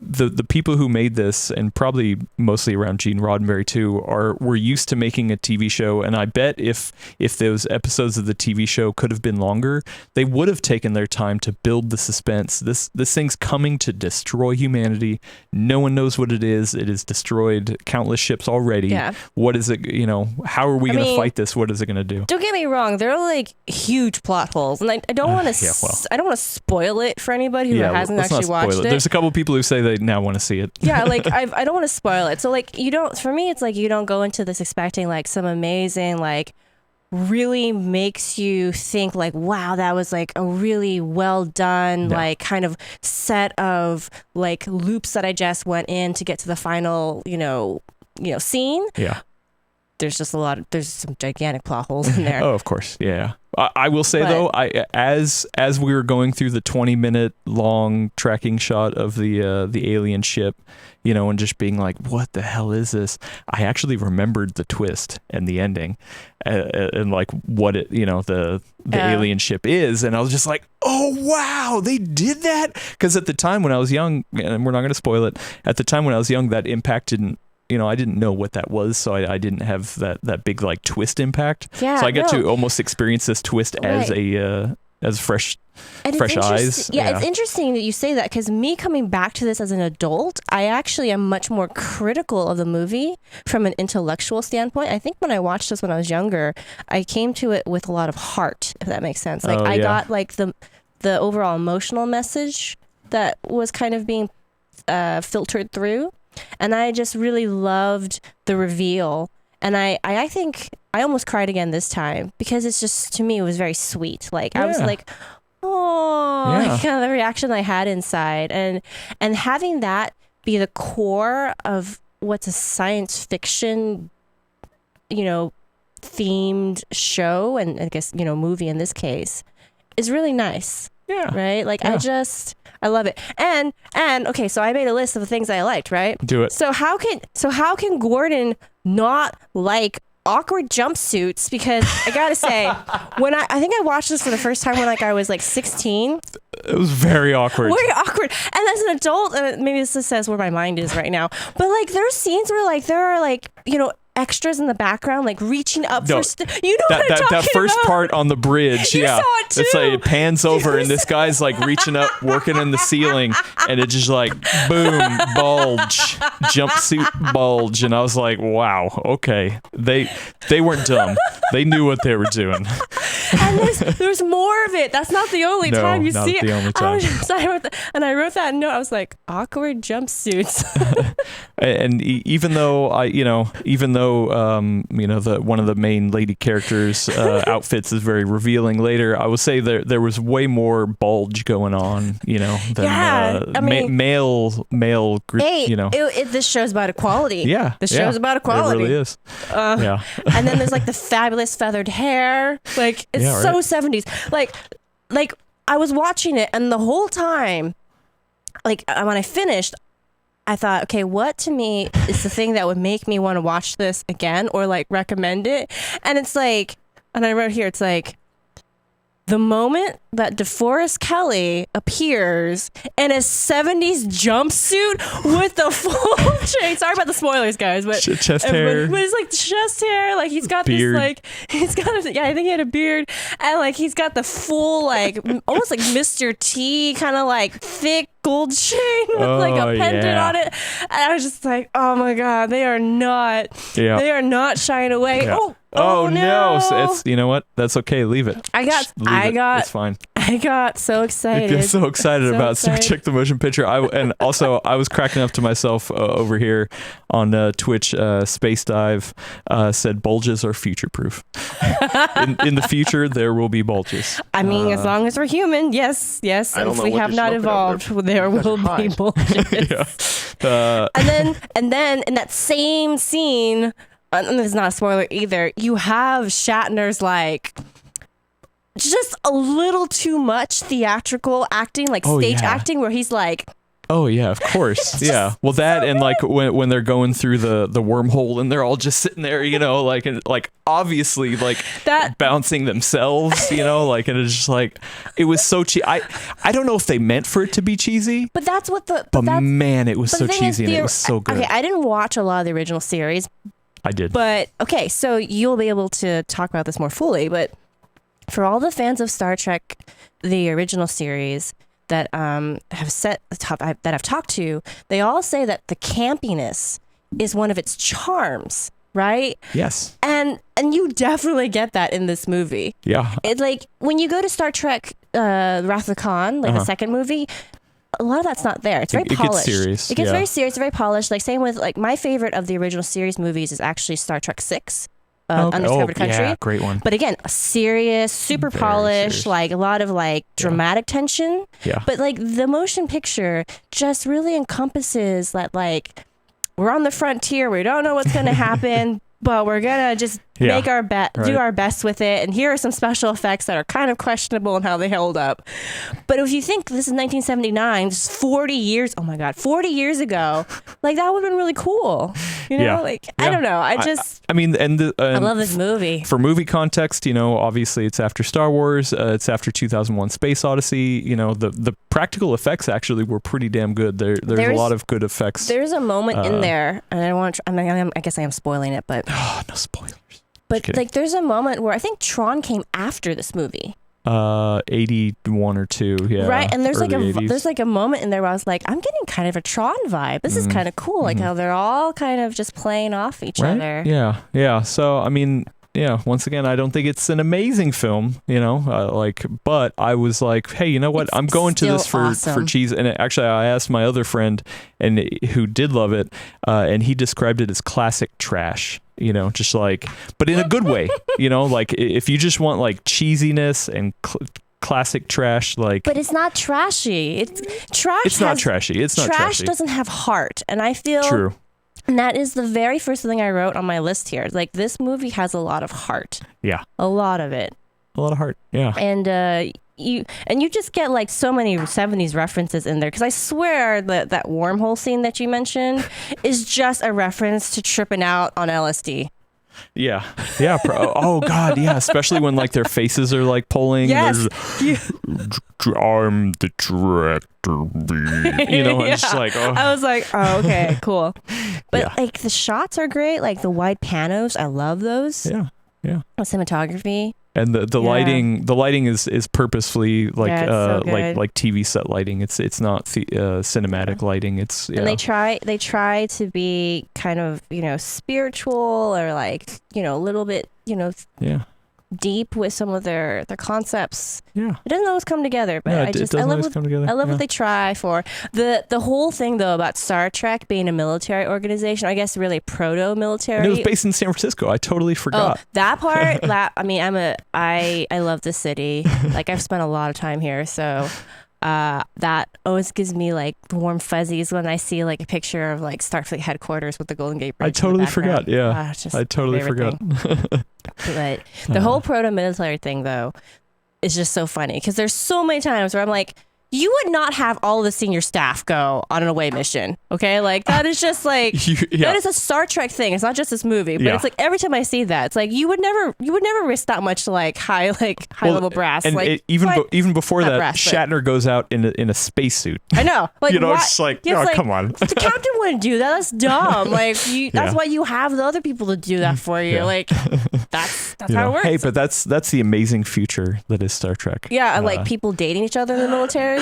Speaker 1: the people who made this, and probably mostly around Gene Roddenberry too, were used to making a TV show. And I bet if those episodes of the TV show could have been longer, they would have taken their time to build the suspense. This thing's coming to destroy humanity. No one knows what it is. It has destroyed countless ships already.
Speaker 2: Yeah.
Speaker 1: What is it? How are we going to fight this? What is it going to do?
Speaker 2: Don't get me wrong. There are like huge plot holes, and I don't want to. I don't want to spoil it for anybody who hasn't actually watched it.
Speaker 1: There's a couple people who say they now want to see it.
Speaker 2: Yeah, like I don't want to spoil it. So like for me it's like you don't go into this expecting like some amazing like really makes you think like, wow, that was like a really well done like kind of set of like loops that I just went in to get to the final, scene.
Speaker 1: Yeah.
Speaker 2: There's some gigantic plot holes in there.
Speaker 1: Oh, of course. Yeah. I will say though, as we were going through the 20-minute long tracking shot of the alien ship, and just being like, what the hell is this? I actually remembered the twist and the ending, and like what it, the alien ship is, and I was just like, oh wow, they did that. Because at the time when I was young, and we're not going to spoil it, at the time when I was young, that impact didn't. I didn't know what that was, so I didn't have that big like twist impact.
Speaker 2: Yeah,
Speaker 1: so I get to almost experience this twist as fresh eyes.
Speaker 2: Yeah, it's interesting that you say that, because me coming back to this as an adult, I actually am much more critical of the movie from an intellectual standpoint. I think when I watched this when I was younger, I came to it with a lot of heart, if that makes sense. Like I got like the overall emotional message that was kind of being filtered through. And I just really loved the reveal. And I think I almost cried again this time, because it's just, to me, it was very sweet. Like, I was like, oh, like, kind of the reaction I had inside. And having that be the core of what's a science fiction, themed show, and I guess, movie in this case, is really nice.
Speaker 1: Yeah.
Speaker 2: Right? Like, I love it. And okay, so I made a list of the things I liked, right?
Speaker 1: Do it.
Speaker 2: So how can Gordon not like awkward jumpsuits? Because I gotta say, when I think I watched this for the first time when like I was like 16.
Speaker 1: It was very awkward.
Speaker 2: Very awkward. And as an adult, maybe this just says where my mind is right now, but like there's scenes where like there are like, extras in the background, like reaching up for what I'm talking
Speaker 1: that first
Speaker 2: about?
Speaker 1: Part on the bridge,
Speaker 2: you saw it too.
Speaker 1: It's like it pans over and this guy's like reaching up, working in the ceiling, and it just like boom, bulge, jumpsuit bulge, and I was like, wow, okay, they weren't dumb, they knew what they were doing.
Speaker 2: And there's more of it. That's not the only time you see it.
Speaker 1: The only time.
Speaker 2: I wrote that note. I was like, awkward jumpsuits.
Speaker 1: And even though one of the main lady characters' outfits is very revealing later, I would say there was way more bulge going on, than male.
Speaker 2: This show's about equality.
Speaker 1: Yeah,
Speaker 2: this show's about equality.
Speaker 1: It really is.
Speaker 2: And then there's like the fabulous feathered hair. Like it's so 70s. Like I was watching it, and the whole time, like when I finished, I thought, okay, what to me is the thing that would make me want to watch this again or like recommend it? And it's like, and I wrote here, it's like, the moment that DeForest Kelley appears in a 70s jumpsuit with the full chain. Sorry about the spoilers, guys, but
Speaker 1: chest hair.
Speaker 2: But it's like chest hair, like he's got
Speaker 1: beard.
Speaker 2: This like I think he had a beard, and like he's got the full like almost like Mr. T kind of like thick gold chain with like a pendant on it. And I was just like, oh my god, they are not shying away.
Speaker 1: Yeah. Oh no! So it's, you know what? That's okay. Leave it. It's fine.
Speaker 2: I got so excited.
Speaker 1: I get so excited about it. So check the motion picture. I was cracking up to myself over here on Twitch. Space Dive said bulges are future proof. in the future, there will be bulges.
Speaker 2: I mean, as long as we're human, yes. If we have not evolved, there will be bulges. And then in that same scene, and this is not a spoiler either, you have Shatner's like just a little too much theatrical acting, like stage acting, where he's like,
Speaker 1: oh yeah, of course. Yeah. Well, that and like when they're going through the wormhole and they're all just sitting there, you know, like, and like obviously like
Speaker 2: that
Speaker 1: bouncing themselves, you know, like, and it's just like, it was so cheesy. I don't know if they meant for it to be cheesy,
Speaker 2: but that's what
Speaker 1: but man, it was so cheesy and it was so good.
Speaker 2: Okay, I didn't watch a lot of the original series.
Speaker 1: I did.
Speaker 2: But okay, so you'll be able to talk about this more fully, but for all the fans of Star Trek, the original series, that that I've talked to, they all say that the campiness is one of its charms, right?
Speaker 1: Yes.
Speaker 2: And you definitely get that in this movie.
Speaker 1: Yeah.
Speaker 2: It's like when you go to Star Trek, Wrath of Khan, like the second movie, a lot of that's not there. It's very polished.
Speaker 1: It gets serious.
Speaker 2: It gets very serious, very polished. Like same with like my favorite of the original series movies is actually Star Trek 6. Undiscovered Country.
Speaker 1: Yeah, great one.
Speaker 2: But again, serious, super
Speaker 1: Very
Speaker 2: polished,
Speaker 1: serious.
Speaker 2: like a lot of like dramatic tension.
Speaker 1: Yeah.
Speaker 2: But like the motion picture just really encompasses that like we're on the frontier. We don't know what's going to happen, but we're going to just make our do our best with it. And here are some special effects that are kind of questionable in how they hold up. But if you think this is 1979, just 40 years, oh my God, 40 years ago, like that would have been really cool. You know, I don't know. I
Speaker 1: mean, and
Speaker 2: I love this movie.
Speaker 1: For movie context, you know, obviously it's after Star Wars, it's after 2001 Space Odyssey. You know, the practical effects actually were pretty damn good. There's a lot of good effects.
Speaker 2: There's a moment in there, and I don't want to, I guess I am spoiling it, but
Speaker 1: no spoilers.
Speaker 2: But like, there's a moment where I think Tron came after this movie.
Speaker 1: 81 or 2, yeah.
Speaker 2: Right, and there's
Speaker 1: early
Speaker 2: like a moment in there where I was like, I'm getting kind of a Tron vibe. This is kind of cool, like how they're all kind of just playing off each other.
Speaker 1: Yeah. So I mean, yeah. Once again, I don't think it's an amazing film, you know. But I was like, hey, you know what? I'm going to this for cheese. And actually, I asked my other friend, and who did love it, and he described it as classic trash. You know, just like, but in a good way. You know, like if you just want like cheesiness and classic trash, like.
Speaker 2: But it's not trashy. It's trash.
Speaker 1: It's not trashy. It's not trashy.
Speaker 2: Trash doesn't have heart, and I feel
Speaker 1: true.
Speaker 2: And that is the very first thing I wrote on my list here. Like, this movie has a lot of heart.
Speaker 1: Yeah.
Speaker 2: A lot of it.
Speaker 1: A lot of heart. Yeah.
Speaker 2: And you just get like so many 70s references in there, because I swear that wormhole scene that you mentioned is just a reference to tripping out on LSD.
Speaker 1: Yeah. Oh God, yeah. Especially when like their faces are like pulling.
Speaker 2: Yes.
Speaker 1: I'm the director. You know, it's just like, oh.
Speaker 2: I was like, oh, okay, cool. But like the shots are great. Like the wide panos, I love those.
Speaker 1: Yeah.
Speaker 2: The cinematography.
Speaker 1: And the lighting is purposefully like
Speaker 2: so
Speaker 1: like TV set lighting. It's not cinematic lighting. It's
Speaker 2: and they try to be kind of, you know, spiritual or like, you know, a little bit, you know, deep with some of their concepts.
Speaker 1: Yeah,
Speaker 2: it doesn't always come together, but I love what they try for. The whole thing though about Star Trek being a military organization, I guess really proto-military.
Speaker 1: And it was based in San Francisco. I totally forgot.
Speaker 2: Oh, that part. I mean, I love the city. Like, I've spent a lot of time here, so that always gives me like warm fuzzies when I see like a picture of like Starfleet headquarters with the Golden Gate Bridge.
Speaker 1: I totally forgot. Yeah, I totally forgot.
Speaker 2: But the whole proto-military thing though is just so funny, because there's so many times where I'm like, you would not have all of the senior staff go on an away mission, okay? Like, that is just like that is a Star Trek thing. It's not just this movie, but it's like every time I see that, it's like you would never risk that much to like high level brass.
Speaker 1: And
Speaker 2: like
Speaker 1: even before that,
Speaker 2: brass,
Speaker 1: Shatner goes out in a spacesuit.
Speaker 2: I know, like,
Speaker 1: you know, it's like, oh, come on.
Speaker 2: The captain wouldn't do that. That's dumb. Like, that's why you have the other people to do that for you.
Speaker 1: Yeah.
Speaker 2: Like, that's how it works.
Speaker 1: Hey, but that's the amazing future that is Star Trek.
Speaker 2: Yeah, like people dating each other in the military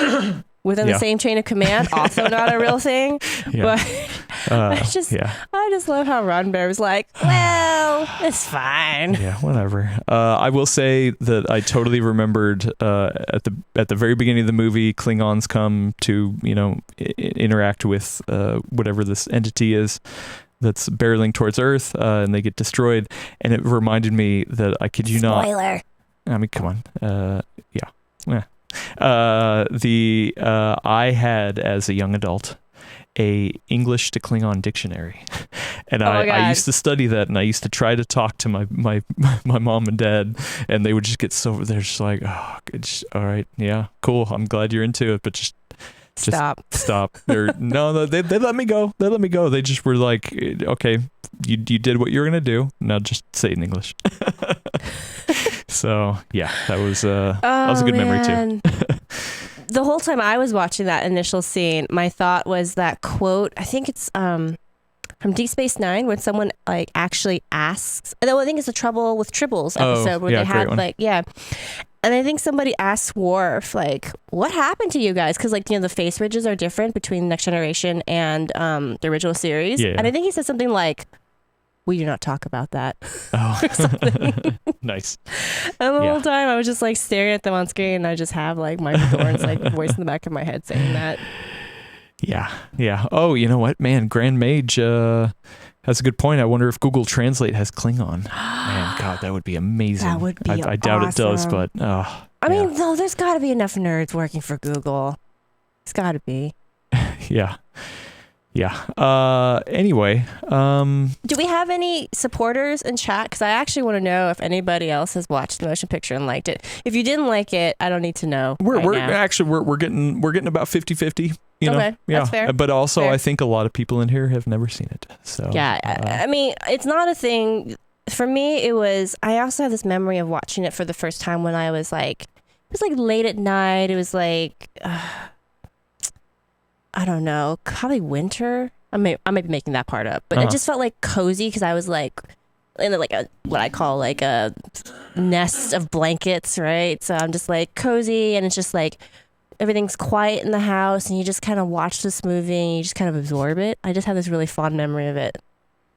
Speaker 2: within the same chain of command, also not a real thing. But I just love how Roddenberry was like, well, it's fine.
Speaker 1: Yeah, whatever. I will say that I totally remembered at the very beginning of the movie, Klingons come to, you know, interact with whatever this entity is that's barreling towards Earth, and they get destroyed. And it reminded me that I kid you not.
Speaker 2: Spoiler.
Speaker 1: I mean, come on. I had as a young adult a English to Klingon dictionary, and
Speaker 2: Oh my God.
Speaker 1: I used to study that, and I used to try to talk to my mom and dad, and they would just get so they're just like, oh, all right, yeah, cool, I'm glad you're into it, but just stop. No, they let me go. They just were like, okay, you did what you were gonna do. Now just say it in English. So yeah, that was a good memory too.
Speaker 2: The whole time I was watching that initial scene, my thought was that quote. I think it's from Deep Space Nine when someone like actually asks. Though I think it's the Trouble with Tribbles episode where
Speaker 1: yeah,
Speaker 2: they had
Speaker 1: great one.
Speaker 2: like and I think somebody asked Worf like, "What happened to you guys?" Because like the face ridges are different between Next Generation and the original series.
Speaker 1: Yeah.
Speaker 2: And I think he said something like, "We do not talk about that."
Speaker 1: Oh, nice.
Speaker 2: And the whole time I was just like staring at them on screen, and I just have like Michael Dorn's like voice in the back of my head saying that.
Speaker 1: Yeah. Oh, you know what, man? Grand Mage has a good point. I wonder if Google Translate has Klingon. Man, God, that would be amazing.
Speaker 2: That would be
Speaker 1: I doubt it does,
Speaker 2: awesome.
Speaker 1: but
Speaker 2: I mean, though, there's got to be enough nerds working for Google. It's got to be.
Speaker 1: yeah. Anyway,
Speaker 2: Do we have any supporters in chat? Because I actually want to know if anybody else has watched the motion picture and liked it. If you didn't like it, I don't need to know.
Speaker 1: we're
Speaker 2: now.
Speaker 1: actually we're getting about 50-50. You know,
Speaker 2: Okay,
Speaker 1: yeah.
Speaker 2: that's fair.
Speaker 1: But also,
Speaker 2: Fair.
Speaker 1: I think a lot of people in here have never seen it. So
Speaker 2: Yeah, I mean, it's not a thing. For me, it was, I also have this memory of watching it for the first time when I was like, it was like late at night. It was like, I don't know, probably winter. I might be making that part up, but it just felt like cozy because I was like in like what I call like a nest of blankets, right? So I'm just like cozy, and it's just like everything's quiet in the house, and you just kind of watch this movie and you just kind of absorb it. I just have this really fond memory of it.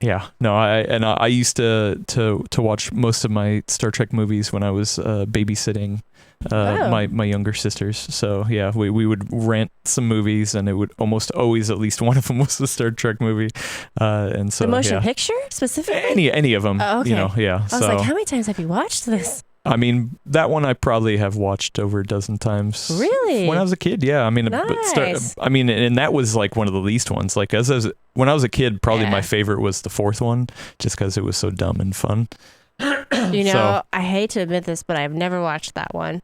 Speaker 1: Yeah, no, I used to watch most of my Star Trek movies when I was babysitting my younger sisters. So yeah, we would rent some movies, and it would almost always at least one of them was the Star Trek movie, and so
Speaker 2: The motion
Speaker 1: yeah.
Speaker 2: picture specifically?
Speaker 1: Any of them,
Speaker 2: Oh, okay.
Speaker 1: you know, yeah.
Speaker 2: I was like, how many times have you watched this?
Speaker 1: I mean, that one I probably have watched over a dozen times.
Speaker 2: Really?
Speaker 1: When I was a kid, yeah. I mean,
Speaker 2: Nice.
Speaker 1: and that was like one of the least ones. Like when I was a kid, probably
Speaker 2: Yeah.
Speaker 1: my favorite was the fourth one, just because it was so dumb and fun.
Speaker 2: You know,
Speaker 1: So-
Speaker 2: I hate to admit this, but I've never watched that one.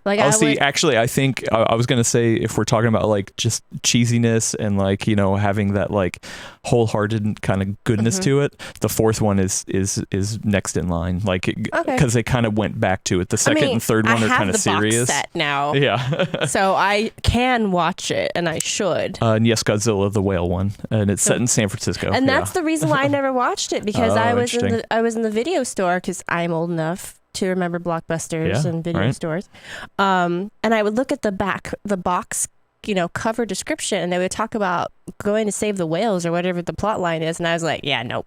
Speaker 2: Like
Speaker 1: I'll see. Actually, I think I was gonna say if we're talking about like just cheesiness and like having that like wholehearted kind of goodness to it, the fourth one is next in line. Like because they kind of went back to it. The second and third one are kind of serious.
Speaker 2: I have the box set now,
Speaker 1: Yeah.
Speaker 2: so I can watch it, and I should.
Speaker 1: And yes, Godzilla the whale one, and it's set in San Francisco.
Speaker 2: And that's the reason why I never watched it, because
Speaker 1: Oh,
Speaker 2: I was
Speaker 1: interesting.
Speaker 2: in the video store, because I'm old enough to remember Blockbusters
Speaker 1: Yeah,
Speaker 2: and video
Speaker 1: right.
Speaker 2: stores. And I would look at the box, cover description, and they would talk about going to save the whales or whatever the plot line is, and I was like, yeah, nope.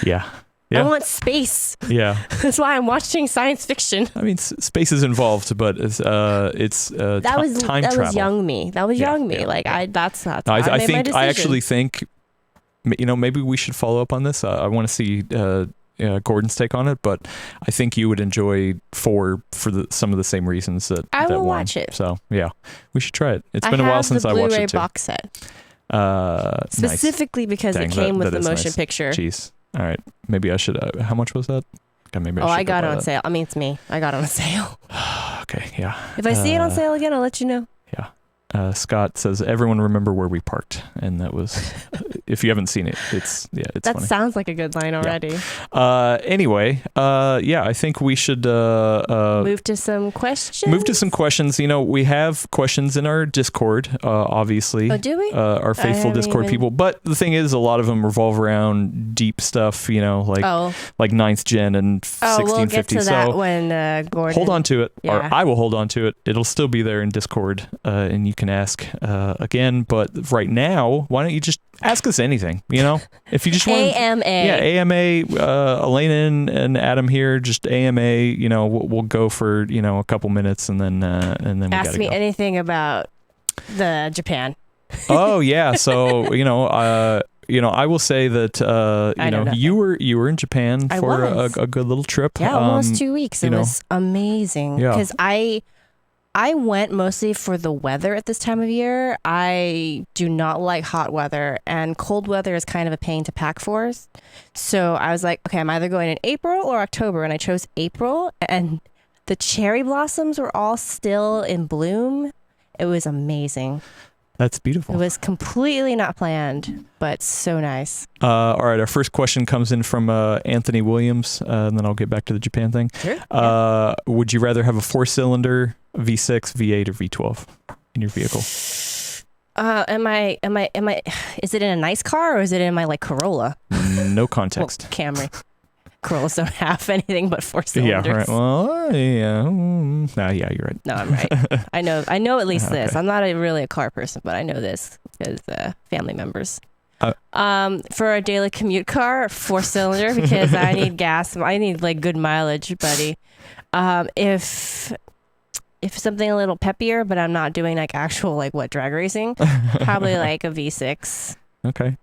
Speaker 1: Yeah.
Speaker 2: I want space.
Speaker 1: Yeah.
Speaker 2: That's why I'm watching science fiction.
Speaker 1: I mean, space is involved, but it's time
Speaker 2: That was
Speaker 1: travel.
Speaker 2: young me. That was young me.
Speaker 1: yeah.
Speaker 2: Like that's not.
Speaker 1: No, I
Speaker 2: made my
Speaker 1: think I
Speaker 2: decision.
Speaker 1: actually think maybe we should follow up on this. I want to see Gordon's take on it, but I think you would enjoy 4 for some of the same reasons that
Speaker 2: I will
Speaker 1: that 1.
Speaker 2: watch it.
Speaker 1: So yeah, we should try it. It's been a while since I watched it too.
Speaker 2: box set
Speaker 1: Nice.
Speaker 2: specifically because
Speaker 1: Dang,
Speaker 2: it came with
Speaker 1: that
Speaker 2: the
Speaker 1: is
Speaker 2: motion
Speaker 1: nice.
Speaker 2: picture.
Speaker 1: Jeez. All right, maybe I should. How much was that? Okay, maybe I should
Speaker 2: I got
Speaker 1: go
Speaker 2: it
Speaker 1: buy
Speaker 2: on
Speaker 1: that.
Speaker 2: sale. I mean, it's me. I got it on sale.
Speaker 1: Okay, yeah.
Speaker 2: If I see it on sale again, I'll let you know.
Speaker 1: Scott says, "Everyone remember where we parked," and that was. If you haven't seen it, it's
Speaker 2: That
Speaker 1: funny.
Speaker 2: sounds like a good line already.
Speaker 1: Anyway, I think we should
Speaker 2: Move to some questions.
Speaker 1: move to some questions. We have questions in our Discord, obviously.
Speaker 2: Oh, do we?
Speaker 1: Our faithful
Speaker 2: haven't
Speaker 1: Discord
Speaker 2: even-
Speaker 1: people. But the thing is, a lot of them revolve around deep stuff, like 9th gen and
Speaker 2: we'll
Speaker 1: 1650.
Speaker 2: get to that
Speaker 1: So
Speaker 2: when Gordon.
Speaker 1: hold on to it, or
Speaker 2: Yeah.
Speaker 1: I will hold on to it. It'll still be there in Discord, and you can ask again. But right now, why don't you just ask us anything? If you just want.
Speaker 2: AMA.
Speaker 1: Yeah, AMA, Elena and Adam here, just AMA, we'll go for, a couple minutes and then we
Speaker 2: Ask
Speaker 1: gotta
Speaker 2: me
Speaker 1: go.
Speaker 2: anything about the Japan.
Speaker 1: Oh yeah. So, I will say that,
Speaker 2: I know nothing.
Speaker 1: you were in Japan
Speaker 2: I
Speaker 1: for
Speaker 2: was.
Speaker 1: a good little trip.
Speaker 2: Yeah, almost 2 weeks. It
Speaker 1: you know,
Speaker 2: was amazing.
Speaker 1: Yeah.
Speaker 2: Because I I went mostly for the weather at this time of year. I do not like hot weather, and cold weather is kind of a pain to pack for. So I was like, okay, I'm either going in April or October, and I chose April, and the cherry blossoms were all still in bloom. It was amazing.
Speaker 1: That's beautiful.
Speaker 2: It was completely not planned, but so nice.
Speaker 1: All right, our first question comes in from Anthony Williams, and then I'll get back to the Japan thing.
Speaker 2: Sure.
Speaker 1: Would you rather have a 4-cylinder V6, V8, or V12 in your vehicle?
Speaker 2: Is it in a nice car or is it in my like Corolla?
Speaker 1: No
Speaker 2: Well,
Speaker 1: context.
Speaker 2: Camry. Corollas don't have anything but 4 cylinders.
Speaker 1: Yeah, right. Well, yeah. Yeah, you're right.
Speaker 2: No, I'm right. I know at least this. I'm not really a car person, but I know this because family members. For a daily commute car, 4-cylinder, because I need gas. I need like good mileage, buddy. If something a little peppier, but I'm not doing like actual like drag racing, probably like a V6.
Speaker 1: Okay.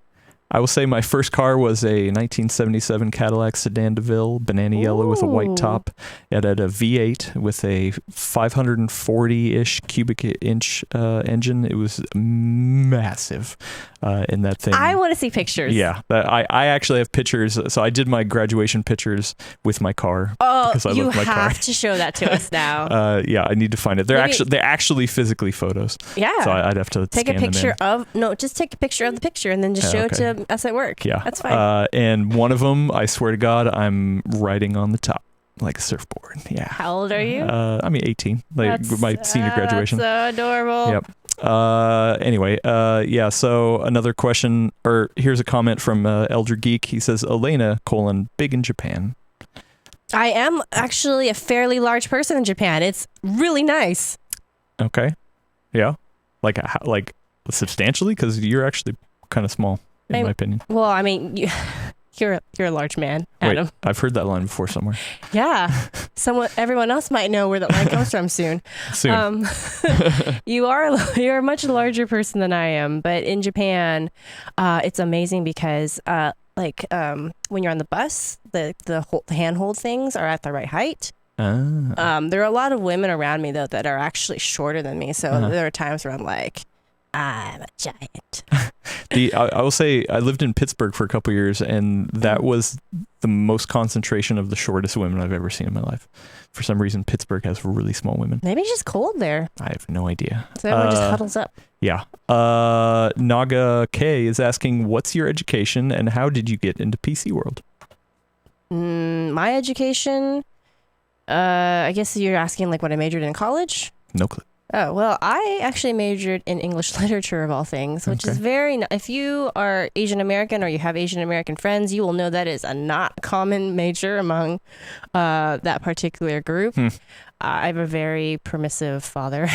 Speaker 1: I will say my first car was a 1977 Cadillac Sedan DeVille, banana yellow with a white top. It had a V8 with a 540-ish cubic inch engine. It was massive in that thing.
Speaker 2: I want to see pictures.
Speaker 1: Yeah, I actually have pictures. So I did my graduation pictures with my car.
Speaker 2: Oh,
Speaker 1: because I
Speaker 2: you
Speaker 1: love my car.
Speaker 2: have to show that to us now.
Speaker 1: Yeah, I need to find it. They're actually physically photos.
Speaker 2: Yeah.
Speaker 1: So I'd have to
Speaker 2: take a
Speaker 1: scan them
Speaker 2: picture
Speaker 1: in.
Speaker 2: just take a picture of the picture and then just show it to us at work.
Speaker 1: Yeah.
Speaker 2: That's fine.
Speaker 1: And one of them, I swear to God, I'm riding on the top like a surfboard. Yeah.
Speaker 2: How old are you?
Speaker 1: I mean, 18. Like my senior graduation.
Speaker 2: That's so adorable.
Speaker 1: Yep. Anyway, yeah, so another question, or here's a comment from Elder Geek. He says, Elena, big in Japan.
Speaker 2: I am actually a fairly large person in Japan. It's really nice.
Speaker 1: Okay. Yeah. Like substantially? Because you're actually kind of small, in my opinion.
Speaker 2: Well, I mean, you're a large man, Adam.
Speaker 1: Wait, I've heard that line before somewhere.
Speaker 2: Yeah. Everyone else might know where that line comes from soon. You're a much larger person than I am, but in Japan, it's amazing because when you're on the bus, the handhold things are at the right height. There are a lot of women around me though that are actually shorter than me, so there are times where I'm like, I'm a giant.
Speaker 1: I will say I lived in Pittsburgh for a couple years, and that was the most concentration of the shortest women I've ever seen in my life. For some reason, Pittsburgh has really small women.
Speaker 2: Maybe it's just cold there.
Speaker 1: I have no idea.
Speaker 2: So everyone just huddles up.
Speaker 1: Yeah. Naga K is asking, what's your education and how did you get into PC World?
Speaker 2: My education, I guess you're asking like what I majored in college?
Speaker 1: No clue.
Speaker 2: Oh, well, I actually majored in English literature of all things, which is if you are Asian American or you have Asian American friends, you will know that is a not common major among that particular group. I have a very permissive father.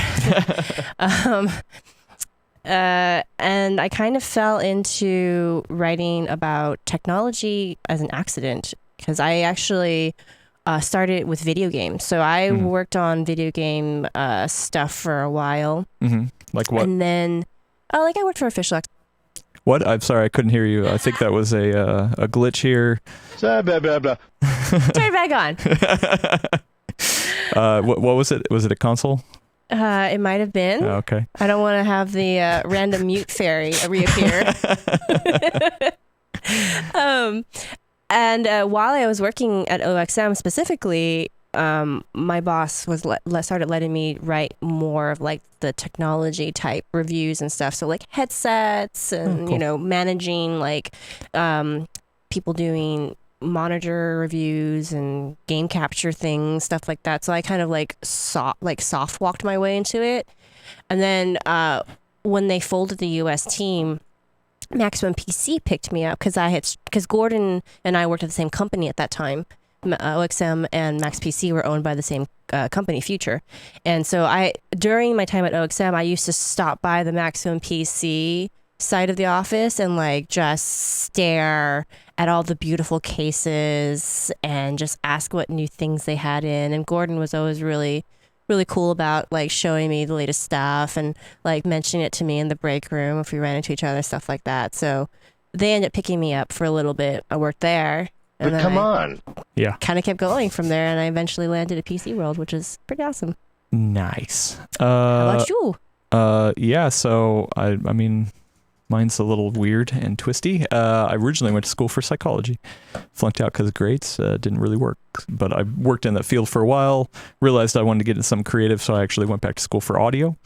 Speaker 2: And I kind of fell into writing about technology as an accident because I actually started with video games. So I worked on video game stuff for a while.
Speaker 1: Like what?
Speaker 2: And then, I worked for Official X.
Speaker 1: What? I'm sorry, I couldn't hear you. I think that was a glitch here.
Speaker 3: Blah, blah, blah.
Speaker 2: Turn it back on.
Speaker 1: What was it? Was it a console?
Speaker 2: It might have been.
Speaker 1: Oh, okay.
Speaker 2: I don't want to have the random mute fairy reappear. And while I was working at OXM specifically, my boss was started letting me write more of like the technology type reviews and stuff. So like headsets and, managing like people doing monitor reviews and game capture things, stuff like that. So I kind of soft walked my way into it. And then when they folded the US team, Maximum PC picked me up because Gordon and I worked at the same company at that time. OXM and Max PC were owned by the same company, Future. And so during my time at OXM, I used to stop by the Maximum PC side of the office and like just stare at all the beautiful cases and just ask what new things they had in. And Gordon was always really cool about like showing me the latest stuff and like mentioning it to me in the break room if we ran into each other, stuff like that. So they ended up picking me up for a little bit. I worked there.
Speaker 3: But come on.
Speaker 1: Yeah.
Speaker 2: Kind of kept going from there, and I eventually landed at PC World, which is pretty awesome.
Speaker 1: Nice.
Speaker 2: How about you?
Speaker 1: Yeah, so I mean, mine's a little weird and twisty. I originally went to school for psychology, flunked out because of grades, didn't really work. But I worked in that field for a while, realized I wanted to get into something creative, so I actually went back to school for audio.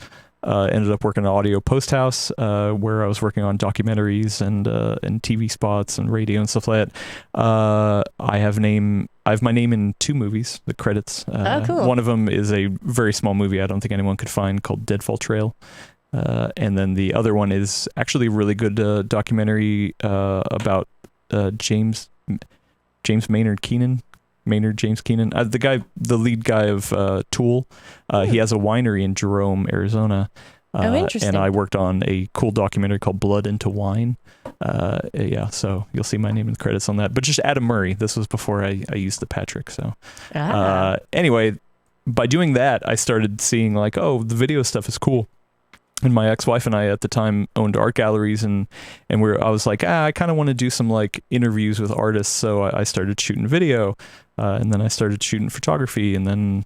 Speaker 1: Ended up working at Audio Post House, where I was working on documentaries and TV spots and radio and stuff like that. I have my name in 2 movies, the credits.
Speaker 2: Oh, cool.
Speaker 1: One of them is a very small movie I don't think anyone could find called Deadfall Trail. And then the other one is actually a really good documentary about James Maynard Keenan. James Keenan, the lead guy of Tool. He has a winery in Jerome, Arizona.
Speaker 2: Interesting.
Speaker 1: And I worked on a cool documentary called Blood into Wine. Yeah, so you'll see my name in the credits on that. But just Adam Murray. This was before I used the Patrick. So anyway, by doing that, I started seeing like, oh, the video stuff is cool. And my ex-wife and I at the time owned art galleries, and I was like, I kind of want to do some like interviews with artists. So I started shooting video, and then I started shooting photography, and then,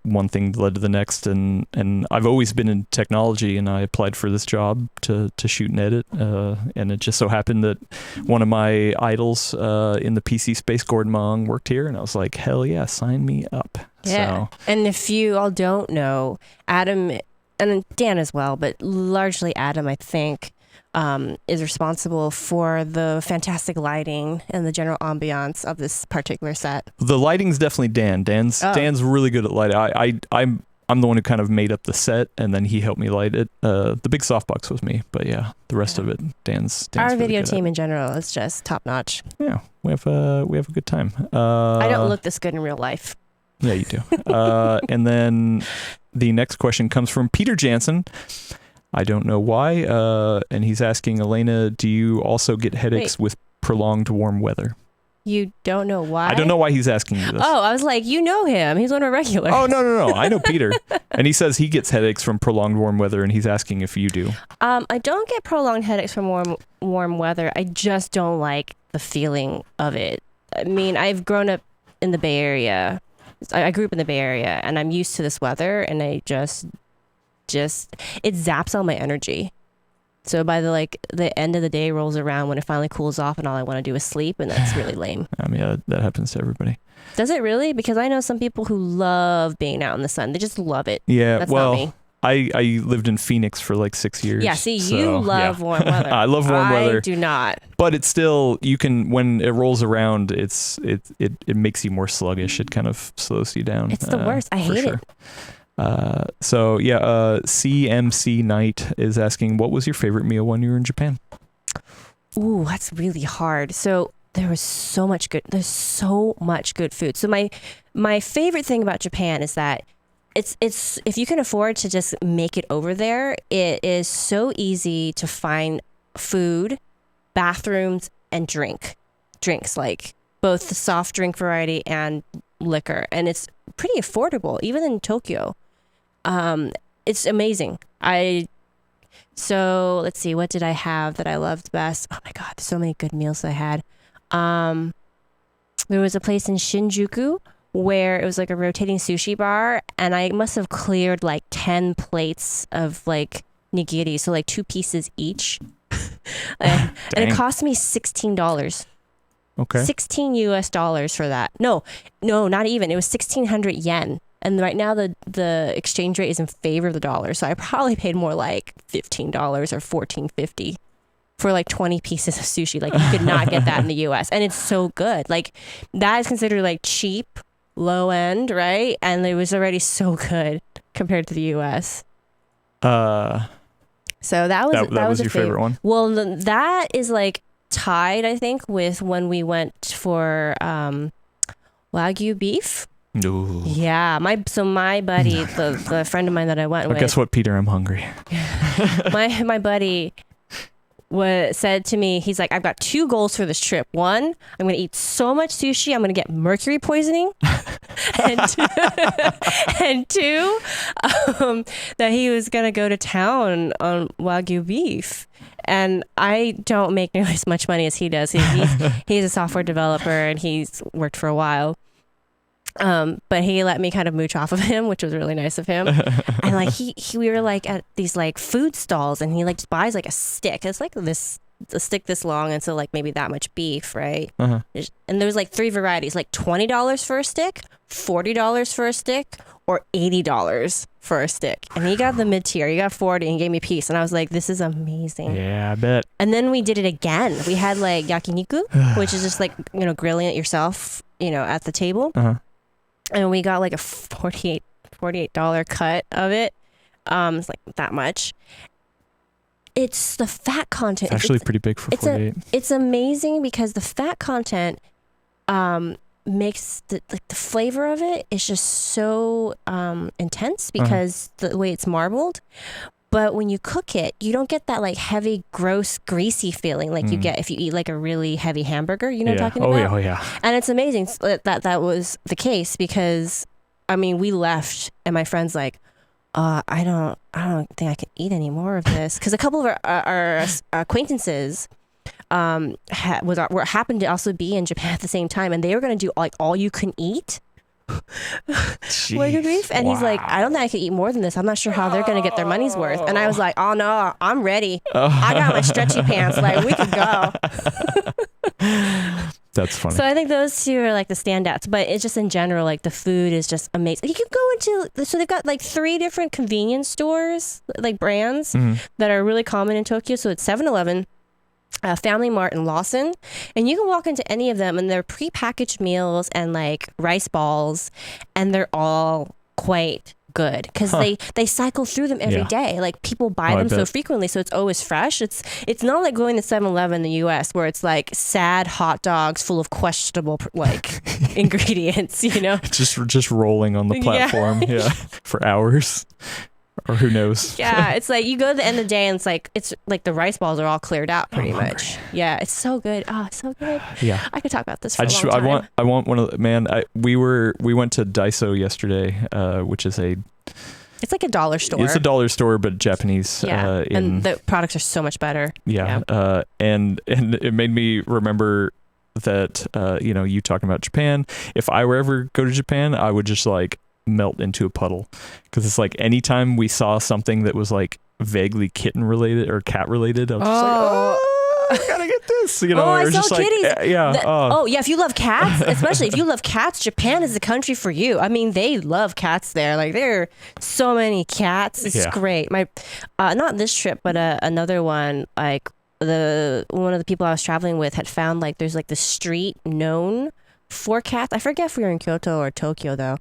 Speaker 1: one thing led to the next, and I've always been in technology, and I applied for this job to shoot and edit, and it just so happened that one of my idols in the PC space, Gordon Mong, worked here, and I was like, hell yeah, sign me up.
Speaker 2: Yeah.
Speaker 1: So,
Speaker 2: and if you all don't know, Adam, and Dan as well, but largely Adam, I think, is responsible for the fantastic lighting and the general ambiance of this particular set.
Speaker 1: the lighting's definitely Dan. Dan's really good at lighting. I'm the one who kind of made up the set, and then he helped me light it. The big softbox was me, but yeah, the rest of it, Dan's
Speaker 2: Our
Speaker 1: really
Speaker 2: video
Speaker 1: good
Speaker 2: team
Speaker 1: at.
Speaker 2: in general is just top notch.
Speaker 1: Yeah, we have a good time.
Speaker 2: I don't look this good in real life.
Speaker 1: Yeah, you do. And then the next question comes from Peter Jansen. I don't know why, and he's asking, Elena, do you also get headaches with prolonged warm weather?
Speaker 2: You don't know why?
Speaker 1: I don't know why he's asking you this.
Speaker 2: Oh, I was like, you know him. He's one of our regulars.
Speaker 1: Oh, no. I know Peter. And he says he gets headaches from prolonged warm weather, and he's asking if you do.
Speaker 2: I don't get prolonged headaches from warm weather. I just don't like the feeling of it. I mean, I've grown up in the Bay Area. I grew up in the Bay Area, and I'm used to this weather, and I just it zaps all my energy. So by the end of the day rolls around, when it finally cools off and all I want to do is sleep, and that's really lame.
Speaker 1: I mean, that happens to everybody.
Speaker 2: Does it really? Because I know some people who love being out in the sun. They just love it.
Speaker 1: Yeah,
Speaker 2: That's
Speaker 1: well,
Speaker 2: not me.
Speaker 1: I lived in Phoenix for like 6 years.
Speaker 2: Yeah, see,
Speaker 1: so,
Speaker 2: you love warm weather.
Speaker 1: I love warm weather.
Speaker 2: I do not.
Speaker 1: But it's still, you can, when it rolls around, it makes you more sluggish. It kind of slows you down.
Speaker 2: It's the worst. I hate it.
Speaker 1: So yeah, CMC Knight is asking, what was your favorite meal when you were in Japan?
Speaker 2: Ooh, that's really hard. So there's so much good food. So my favorite thing about Japan is that it's if you can afford to just make it over there, it is so easy to find food, bathrooms, and drinks, like both the soft drink variety and liquor, and it's pretty affordable even in Tokyo. It's amazing. So let's see, what did I have that I loved best? Oh my god, so many good meals I had. There was a place in Shinjuku where it was like a rotating sushi bar, and I must have cleared like 10 plates of like nigiri, so like 2 pieces each. and it cost me $16.
Speaker 1: Okay.
Speaker 2: $16 US for that. No, not even. It was 1,600 yen. And right now the exchange rate is in favor of the dollar. So I probably paid more like $15 or $14.50 for like 20 pieces of sushi. Like you could not get that in the US. And it's so good. Like that is considered like cheap, low end, right? And it was already so good compared to the US. So that was
Speaker 1: your favorite one?
Speaker 2: Well, that is like tied, I think, with when we went for Wagyu beef.
Speaker 1: Ooh.
Speaker 2: Yeah, my buddy, the friend of mine that I went with.
Speaker 1: Guess what, Peter? I'm hungry.
Speaker 2: my buddy said to me, he's like, I've got 2 goals for this trip. 1, I'm going to eat so much sushi, I'm going to get mercury poisoning. and 2, that he was going to go to town on Wagyu beef. And I don't make nearly as much money as he does. He's a software developer, and he's worked for a while. But he let me kind of mooch off of him, which was really nice of him. And like we were like at these like food stalls, and he like just buys like a stick. It's like a stick this long, and so like maybe that much beef, right?
Speaker 1: Uh-huh.
Speaker 2: And there's like 3 varieties, like $20 for a stick, $40 for a stick, or $80 for a stick. And he got the mid tier. He got 40 and gave me a piece, and I was like, this is amazing.
Speaker 1: Yeah, I bet.
Speaker 2: And then we did it again. We had like yakiniku, which is just like, you know, grilling it yourself, you know, at the table.
Speaker 1: Uh-huh.
Speaker 2: And we got like a $48 cut of it. It's like that much. It's the fat content.
Speaker 1: It's actually pretty big for 48.
Speaker 2: It's amazing because the fat content makes the flavor of it is just so intense because the way it's marbled. But when you cook it, you don't get that like heavy, gross, greasy feeling like you get if you eat like a really heavy hamburger. You know what I'm talking about?
Speaker 1: Oh yeah.
Speaker 2: And it's amazing that was the case because, I mean, we left and my friend's like, I don't think I could eat any more of this, because a couple of our acquaintances happened to also be in Japan at the same time, and they were going to do like all you can eat. Wagyu beef, and he's like, I don't think I could eat more than this. I'm not sure how they're going to get their money's worth. And I was like, oh no, I'm ready. I got my stretchy pants. Like, we could go.
Speaker 1: That's funny.
Speaker 2: So I think those two are like the standouts, but it's just in general, like the food is just amazing. You can go into, so they've got like 3 different convenience stores, like brands that are really common in Tokyo. So it's 7-Eleven, Family Mart, and Lawson. And you can walk into any of them and they're prepackaged meals and like rice balls, and they're all quite good because they cycle through them every day. Like people buy them so frequently, so it's always fresh. It's not like going to 7-Eleven in the US where it's like sad hot dogs full of questionable like ingredients, you know,
Speaker 1: just rolling on the platform for hours, or who knows.
Speaker 2: It's like you go to the end of the day and it's like the rice balls are all cleared out pretty much. It's so good. So good. I could talk about this for a long time.
Speaker 1: I want one of the, man, we went to Daiso yesterday, which is
Speaker 2: it's like a dollar store.
Speaker 1: It's a dollar store, but Japanese.
Speaker 2: And the products are so much better.
Speaker 1: And it made me remember that you talking about Japan. If I were ever go to Japan, I would just like melt into a puddle, because it's like anytime we saw something that was like vaguely kitten related or cat related, I was just like, I gotta get this. You know,
Speaker 2: I sell
Speaker 1: just
Speaker 2: kitties.
Speaker 1: Like,
Speaker 2: if you love cats, especially if you love cats, Japan is the country for you. I mean, they love cats there. Like there are so many cats. It's great. My not this trip, but another one. Like one of the people I was traveling with had found like there's like the street known for cats. I forget if we were in Kyoto or Tokyo though.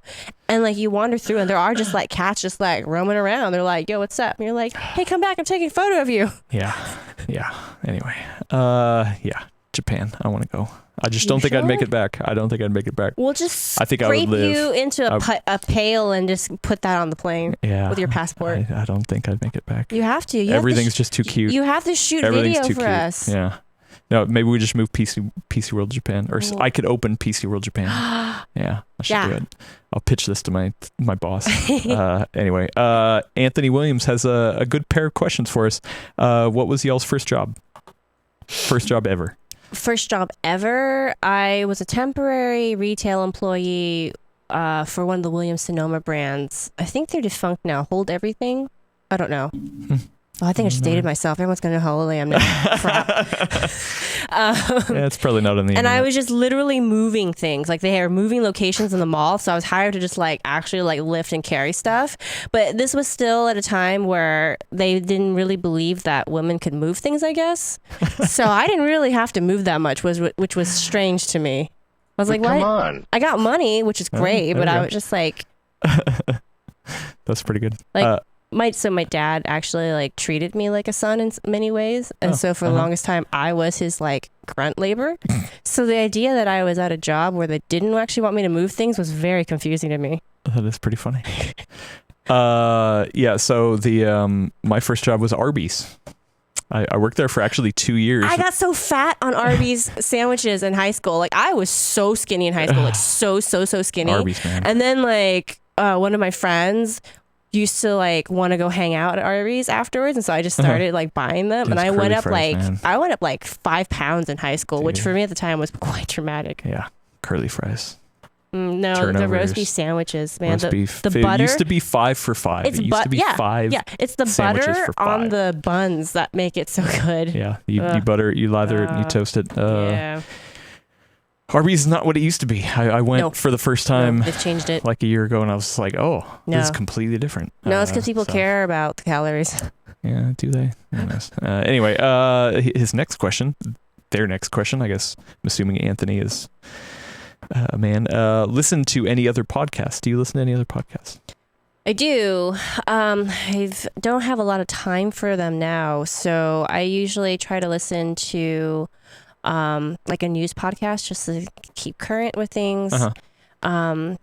Speaker 2: And like you wander through and there are just like cats just like roaming around. They're like, yo, what's up? And you're like, hey, come back. I'm taking a photo of you.
Speaker 1: Yeah. Anyway, Japan. I want to go. I just don't think I'd make it back. I don't think I'd make it back.
Speaker 2: We'll just
Speaker 1: I think I would live.
Speaker 2: you into a pail and just put that on the plane with your passport.
Speaker 1: I don't think I'd make it back.
Speaker 2: You have to.
Speaker 1: Everything's just too cute.
Speaker 2: You have to shoot video for us.
Speaker 1: Yeah. No, maybe we just move PC World Japan, or I could open PC World Japan. I should do it. I'll pitch this to my boss. Anyway, Anthony Williams has a good pair of questions for us. What was y'all's first job? First job ever?
Speaker 2: First job ever. I was a temporary retail employee for one of the Williams Sonoma brands. I think they're defunct now. Hold Everything? I don't know. I think I just dated myself. Everyone's going to know how old I am now. Crap.
Speaker 1: It's probably not on the
Speaker 2: And
Speaker 1: internet.
Speaker 2: I was just literally moving things. Like they are moving locations in the mall. So I was hired to just like actually like lift and carry stuff. But this was still at a time where they didn't really believe that women could move things, I guess. So I didn't really have to move that much, which was strange to me. I was like,
Speaker 3: come
Speaker 2: what?
Speaker 3: on.
Speaker 2: I got money, which is great. But I was just like...
Speaker 1: That's pretty good.
Speaker 2: Like... My dad actually like treated me like a son in many ways, and so for the longest time I was his like grunt labor. So the idea that I was at a job where they didn't actually want me to move things was very confusing to me.
Speaker 1: That is pretty funny. So the my first job was Arby's. I worked there for actually 2 years.
Speaker 2: I got so fat on Arby's sandwiches in high school. Like I was so skinny in high school, like so skinny.
Speaker 1: Arby's, man.
Speaker 2: And then like one of my friends used to like want to go hang out at Arby's afterwards, and so I just started like buying them.
Speaker 1: Those
Speaker 2: and I went up
Speaker 1: fries,
Speaker 2: I went up like 5 pounds in high school, which for me at the time was quite traumatic.
Speaker 1: Yeah, curly fries.
Speaker 2: No, the
Speaker 1: turnovers.
Speaker 2: roast beef sandwiches, man.
Speaker 1: Roast beef.
Speaker 2: The
Speaker 1: It
Speaker 2: butter
Speaker 1: used to be 5 for $5.
Speaker 2: It's
Speaker 1: It used to be
Speaker 2: yeah,
Speaker 1: 5.
Speaker 2: Yeah, it's the
Speaker 1: sandwiches
Speaker 2: butter
Speaker 1: for
Speaker 2: on
Speaker 1: $5.
Speaker 2: the buns that make it so good.
Speaker 1: Yeah, you lather it and you toast it.
Speaker 2: Yeah.
Speaker 1: Arby's is not what it used to be. I went for the first time
Speaker 2: No, they've changed it.
Speaker 1: like a year ago, and I was like, oh, this is
Speaker 2: No.
Speaker 1: completely different.
Speaker 2: No, it's because people
Speaker 1: so-
Speaker 2: care about the calories.
Speaker 1: Yeah, do they? Who knows? Anyway, his next question, their next question, I guess, I'm assuming Anthony is a man. Listen to any other podcasts? Do you listen to any other podcasts?
Speaker 2: I do. I don't have a lot of time for them now, so I usually try to listen to like a news podcast just to keep current with things.
Speaker 1: Uh-huh.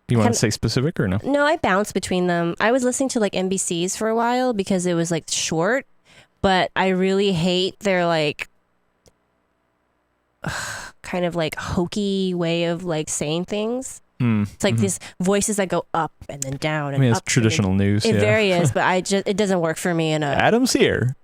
Speaker 1: Do you want to say specific or no?
Speaker 2: No, I bounce between them. I was listening to like NBC's for a while because it was like short, but I really hate their like kind of like hokey way of like saying things. It's like these voices that go up and then down and
Speaker 1: I mean, it's
Speaker 2: up.
Speaker 1: traditional news.
Speaker 2: It
Speaker 1: Yeah.
Speaker 2: very is, but it doesn't work for me in a
Speaker 1: Adam's here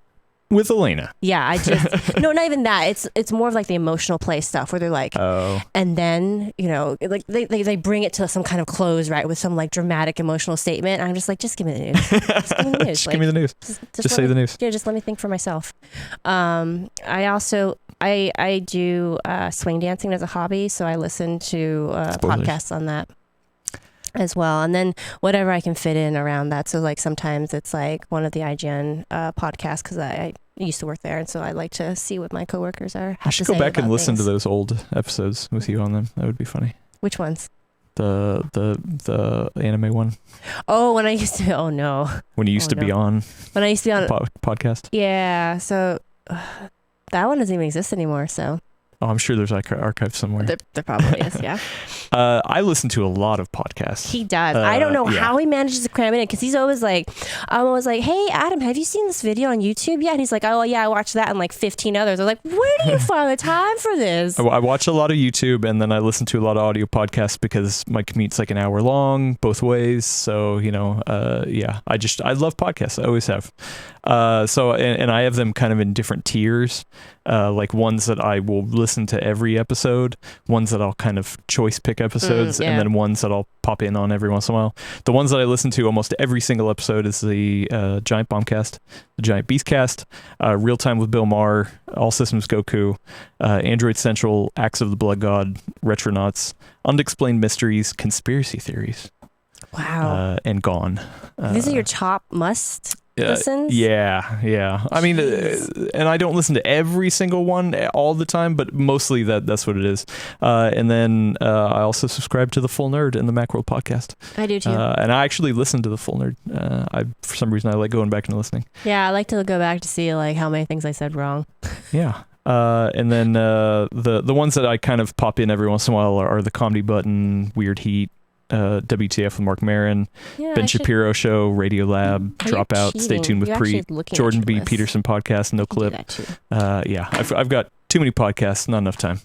Speaker 1: with Elena.
Speaker 2: yeah, I just no, not even that. It's more of like the emotional play stuff where they're like,
Speaker 1: Oh.
Speaker 2: and then like they bring it to some kind of close, right, with some like dramatic emotional statement. And I'm just like, just give me the news. Just give me the news.
Speaker 1: Just give me the news. Just say the news.
Speaker 2: Yeah, just let me think for myself. I also I do swing dancing as a hobby, so I listen to podcasts on that as well, and then whatever I can fit in around that. So like sometimes it's like one of the IGN podcasts because I used to work there, and so I like to see what my coworkers are.
Speaker 1: I should go back and listen to those old episodes with you on them. That would be funny.
Speaker 2: Which ones?
Speaker 1: The anime one.
Speaker 2: Oh, when I used to. Oh no.
Speaker 1: When you used to be on.
Speaker 2: When I used to be on
Speaker 1: podcast.
Speaker 2: Yeah. So that one doesn't even exist anymore. So.
Speaker 1: Oh, I'm sure there's like archive somewhere.
Speaker 2: There probably is, yeah.
Speaker 1: I listen to a lot of podcasts.
Speaker 2: He does. I don't know
Speaker 1: yeah.
Speaker 2: how he manages to cram it in because he's always like, I'm always like, hey, Adam, have you seen this video on YouTube yet? And he's like, oh, yeah, I watched that and like 15 others. I'm like, where do you find the time for this?
Speaker 1: I watch a lot of YouTube and then I listen to a lot of audio podcasts because my commute's like an hour long both ways. So, yeah, I love podcasts. I always have. And I have them kind of in different tiers, like ones that I will listen to every episode, ones that I'll kind of choice pick episodes,
Speaker 2: yeah.
Speaker 1: and then ones that I'll pop in on every once in a while. The ones that I listen to almost every single episode is the Giant Bombcast, the Giant Beastcast, Real Time with Bill Maher, All Systems Goku, Android Central, Acts of the Blood God, Retronauts, Unexplained Mysteries, Conspiracy Theories.
Speaker 2: Wow.
Speaker 1: And Gone.
Speaker 2: These are your top must listens?
Speaker 1: Yeah. I mean, and I don't listen to every single one all the time, but mostly that's what it is. And then I also subscribe to The Full Nerd and the Macworld podcast.
Speaker 2: I do too.
Speaker 1: And I actually listen to The Full Nerd. For some reason, I like going back and listening.
Speaker 2: Yeah, I like to go back to see like how many things I said wrong.
Speaker 1: Yeah. And then the ones that I kind of pop in every once in a while are the Comedy Button, Weird Heat, WTF with Mark Maron, Ben Shapiro Show, Radio Lab, Dropout, Stay Tuned with Pre, Jordan B. Peterson podcast, No Clip. Yeah, I've got too many podcasts, not enough time.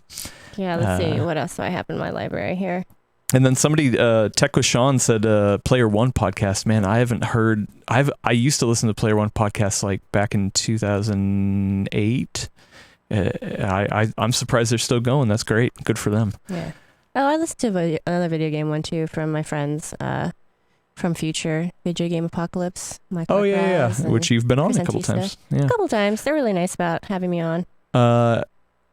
Speaker 2: Yeah, let's see what else do I have in my library here.
Speaker 1: And then somebody, Tech with Sean said, Player One podcast. Man, I haven't heard. I used to listen to Player One podcasts like back in 2008. I'm surprised they're still going. That's great. Good for them.
Speaker 2: Yeah. Oh, I listened to another video game one too from my friends from Future Video Game Apocalypse. Michael
Speaker 1: Oh yeah, which you've been on a couple
Speaker 2: Presentista.
Speaker 1: times. Yeah.
Speaker 2: A couple times. They're really nice about having me on.
Speaker 1: All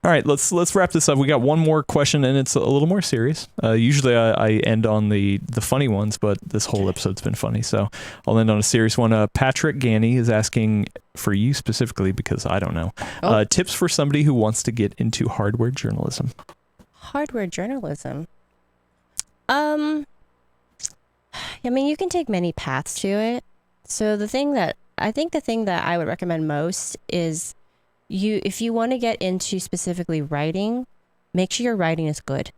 Speaker 1: right, let's wrap this up. We got one more question, and it's a little more serious. Usually I end on the funny ones, but this whole episode's been funny, so I'll end on a serious one. Patrick Ganny is asking for you specifically because I don't know. Tips for somebody who wants to get into hardware journalism.
Speaker 2: Hardware journalism. I mean, you can take many paths to it. So the thing that I would recommend most is if you want to get into specifically writing, make sure your writing is good.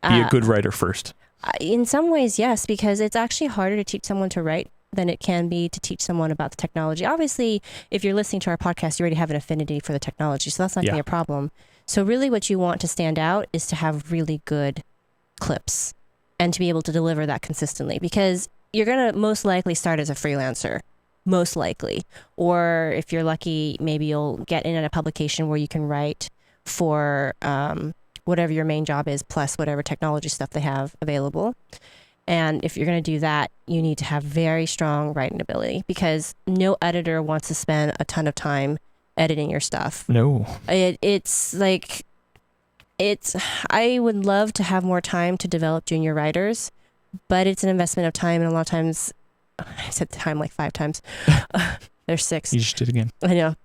Speaker 1: Be a good writer first.
Speaker 2: In some ways, yes, because it's actually harder to teach someone to write than it can be to teach someone about the technology. Obviously, if you're listening to our podcast, you already have an affinity for the technology, so that's not going to be a problem. So really what you want to stand out is to have really good clips and to be able to deliver that consistently, because you're going to most likely start as a freelancer, most likely. Or if you're lucky, maybe you'll get in at a publication where you can write for whatever your main job is, plus whatever technology stuff they have available. And if you're going to do that, you need to have very strong writing ability, because no editor wants to spend a ton of time editing your stuff.
Speaker 1: No.
Speaker 2: I would love to have more time to develop junior writers, but it's an investment of time. And a lot of times, I said time like 5 times. There's 6.
Speaker 1: You just did again.
Speaker 2: I know.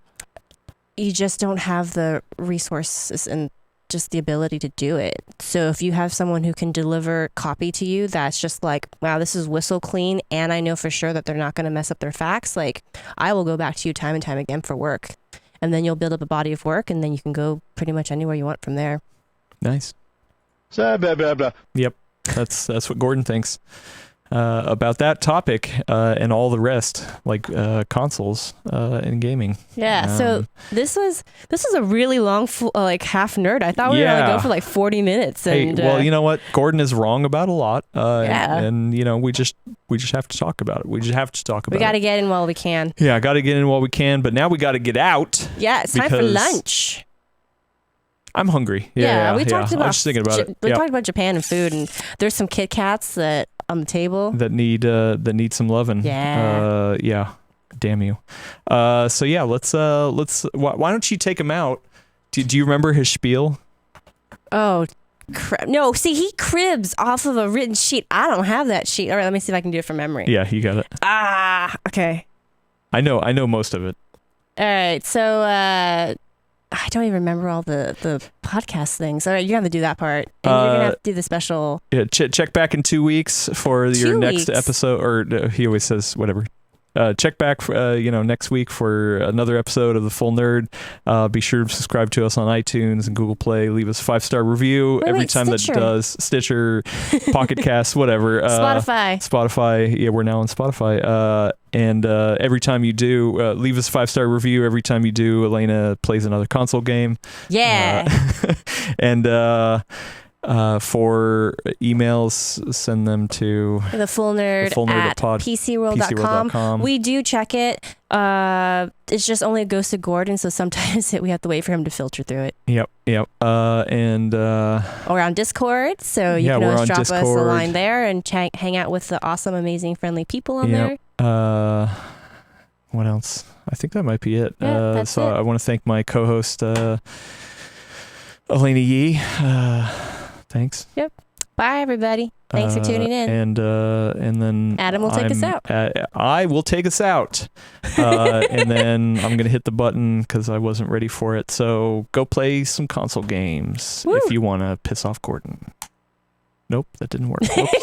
Speaker 2: You just don't have the resources and just the ability to do it. So if you have someone who can deliver copy to you that's just like, wow, this is whistle clean, and I know for sure that they're not going to mess up their facts, like, I will go back to you time and time again for work. And then you'll build up a body of work, and then you can go pretty much anywhere you want from there.
Speaker 1: Nice.
Speaker 3: Blah, blah, blah.
Speaker 1: Yep. That's what Gordon thinks about that topic and all the rest, like consoles and gaming.
Speaker 2: Yeah. So this was a really long, half nerd. I thought we were going to go for like 40 minutes. And,
Speaker 1: hey, well, you know what? Gordon is wrong about a lot.
Speaker 2: Yeah.
Speaker 1: And you know, we just have to talk about it. We just have to talk about it.
Speaker 2: We got to get in while we can.
Speaker 1: Yeah, got to get in while we can. But now we got to get out.
Speaker 2: Yeah, it's time for lunch.
Speaker 1: I'm hungry. Yeah,
Speaker 2: we talked about.
Speaker 1: I was just thinking about it.
Speaker 2: We talked about Japan and food, and there's some Kit Kats that on the table
Speaker 1: that need some loving.
Speaker 2: Yeah.
Speaker 1: Yeah. Damn you. So yeah, let's. Why don't you take him out? Do you remember his spiel?
Speaker 2: Oh, crap! No, see, he cribs off of a written sheet. I don't have that sheet. All right, let me see if I can do it from memory.
Speaker 1: Yeah, you got it.
Speaker 2: Okay.
Speaker 1: I know most of it.
Speaker 2: All right, so. I don't even remember all the podcast things. All right, you're going to do that part. And you're going to have to do the special.
Speaker 1: Yeah, check back in 2 weeks for your next episode. Or he always says whatever. Check back, next week for another episode of The Full Nerd. Be sure to subscribe to us on iTunes and Google Play. Leave us a 5-star review every time
Speaker 2: Stitcher.
Speaker 1: that does. Stitcher, Pocket Cast, whatever. Spotify. Yeah, we're now on Spotify. And every time you do, leave us a 5-star review. Every time you do, Elena plays another console game.
Speaker 2: Yeah.
Speaker 1: And for emails, send them to
Speaker 2: the full nerd at PCWorld.com. We do check it. It's just only it goes to Gordon, so sometimes we have to wait for him to filter through it.
Speaker 1: Yep. And
Speaker 2: we're on Discord, so you can always drop us a line there and hang out with the awesome, amazing, friendly people on there.
Speaker 1: What else? I think that might be it.
Speaker 2: Yeah, that's it.
Speaker 1: I want to thank my co-host Elena Yee. Thanks.
Speaker 2: Yep. Bye, everybody. Thanks for tuning in.
Speaker 1: And then
Speaker 2: Adam will take us out.
Speaker 1: I will take us out. And then I'm gonna hit the button because I wasn't ready for it. So go play some console games if you want to piss off Gordon. Nope, that didn't work. Whoops.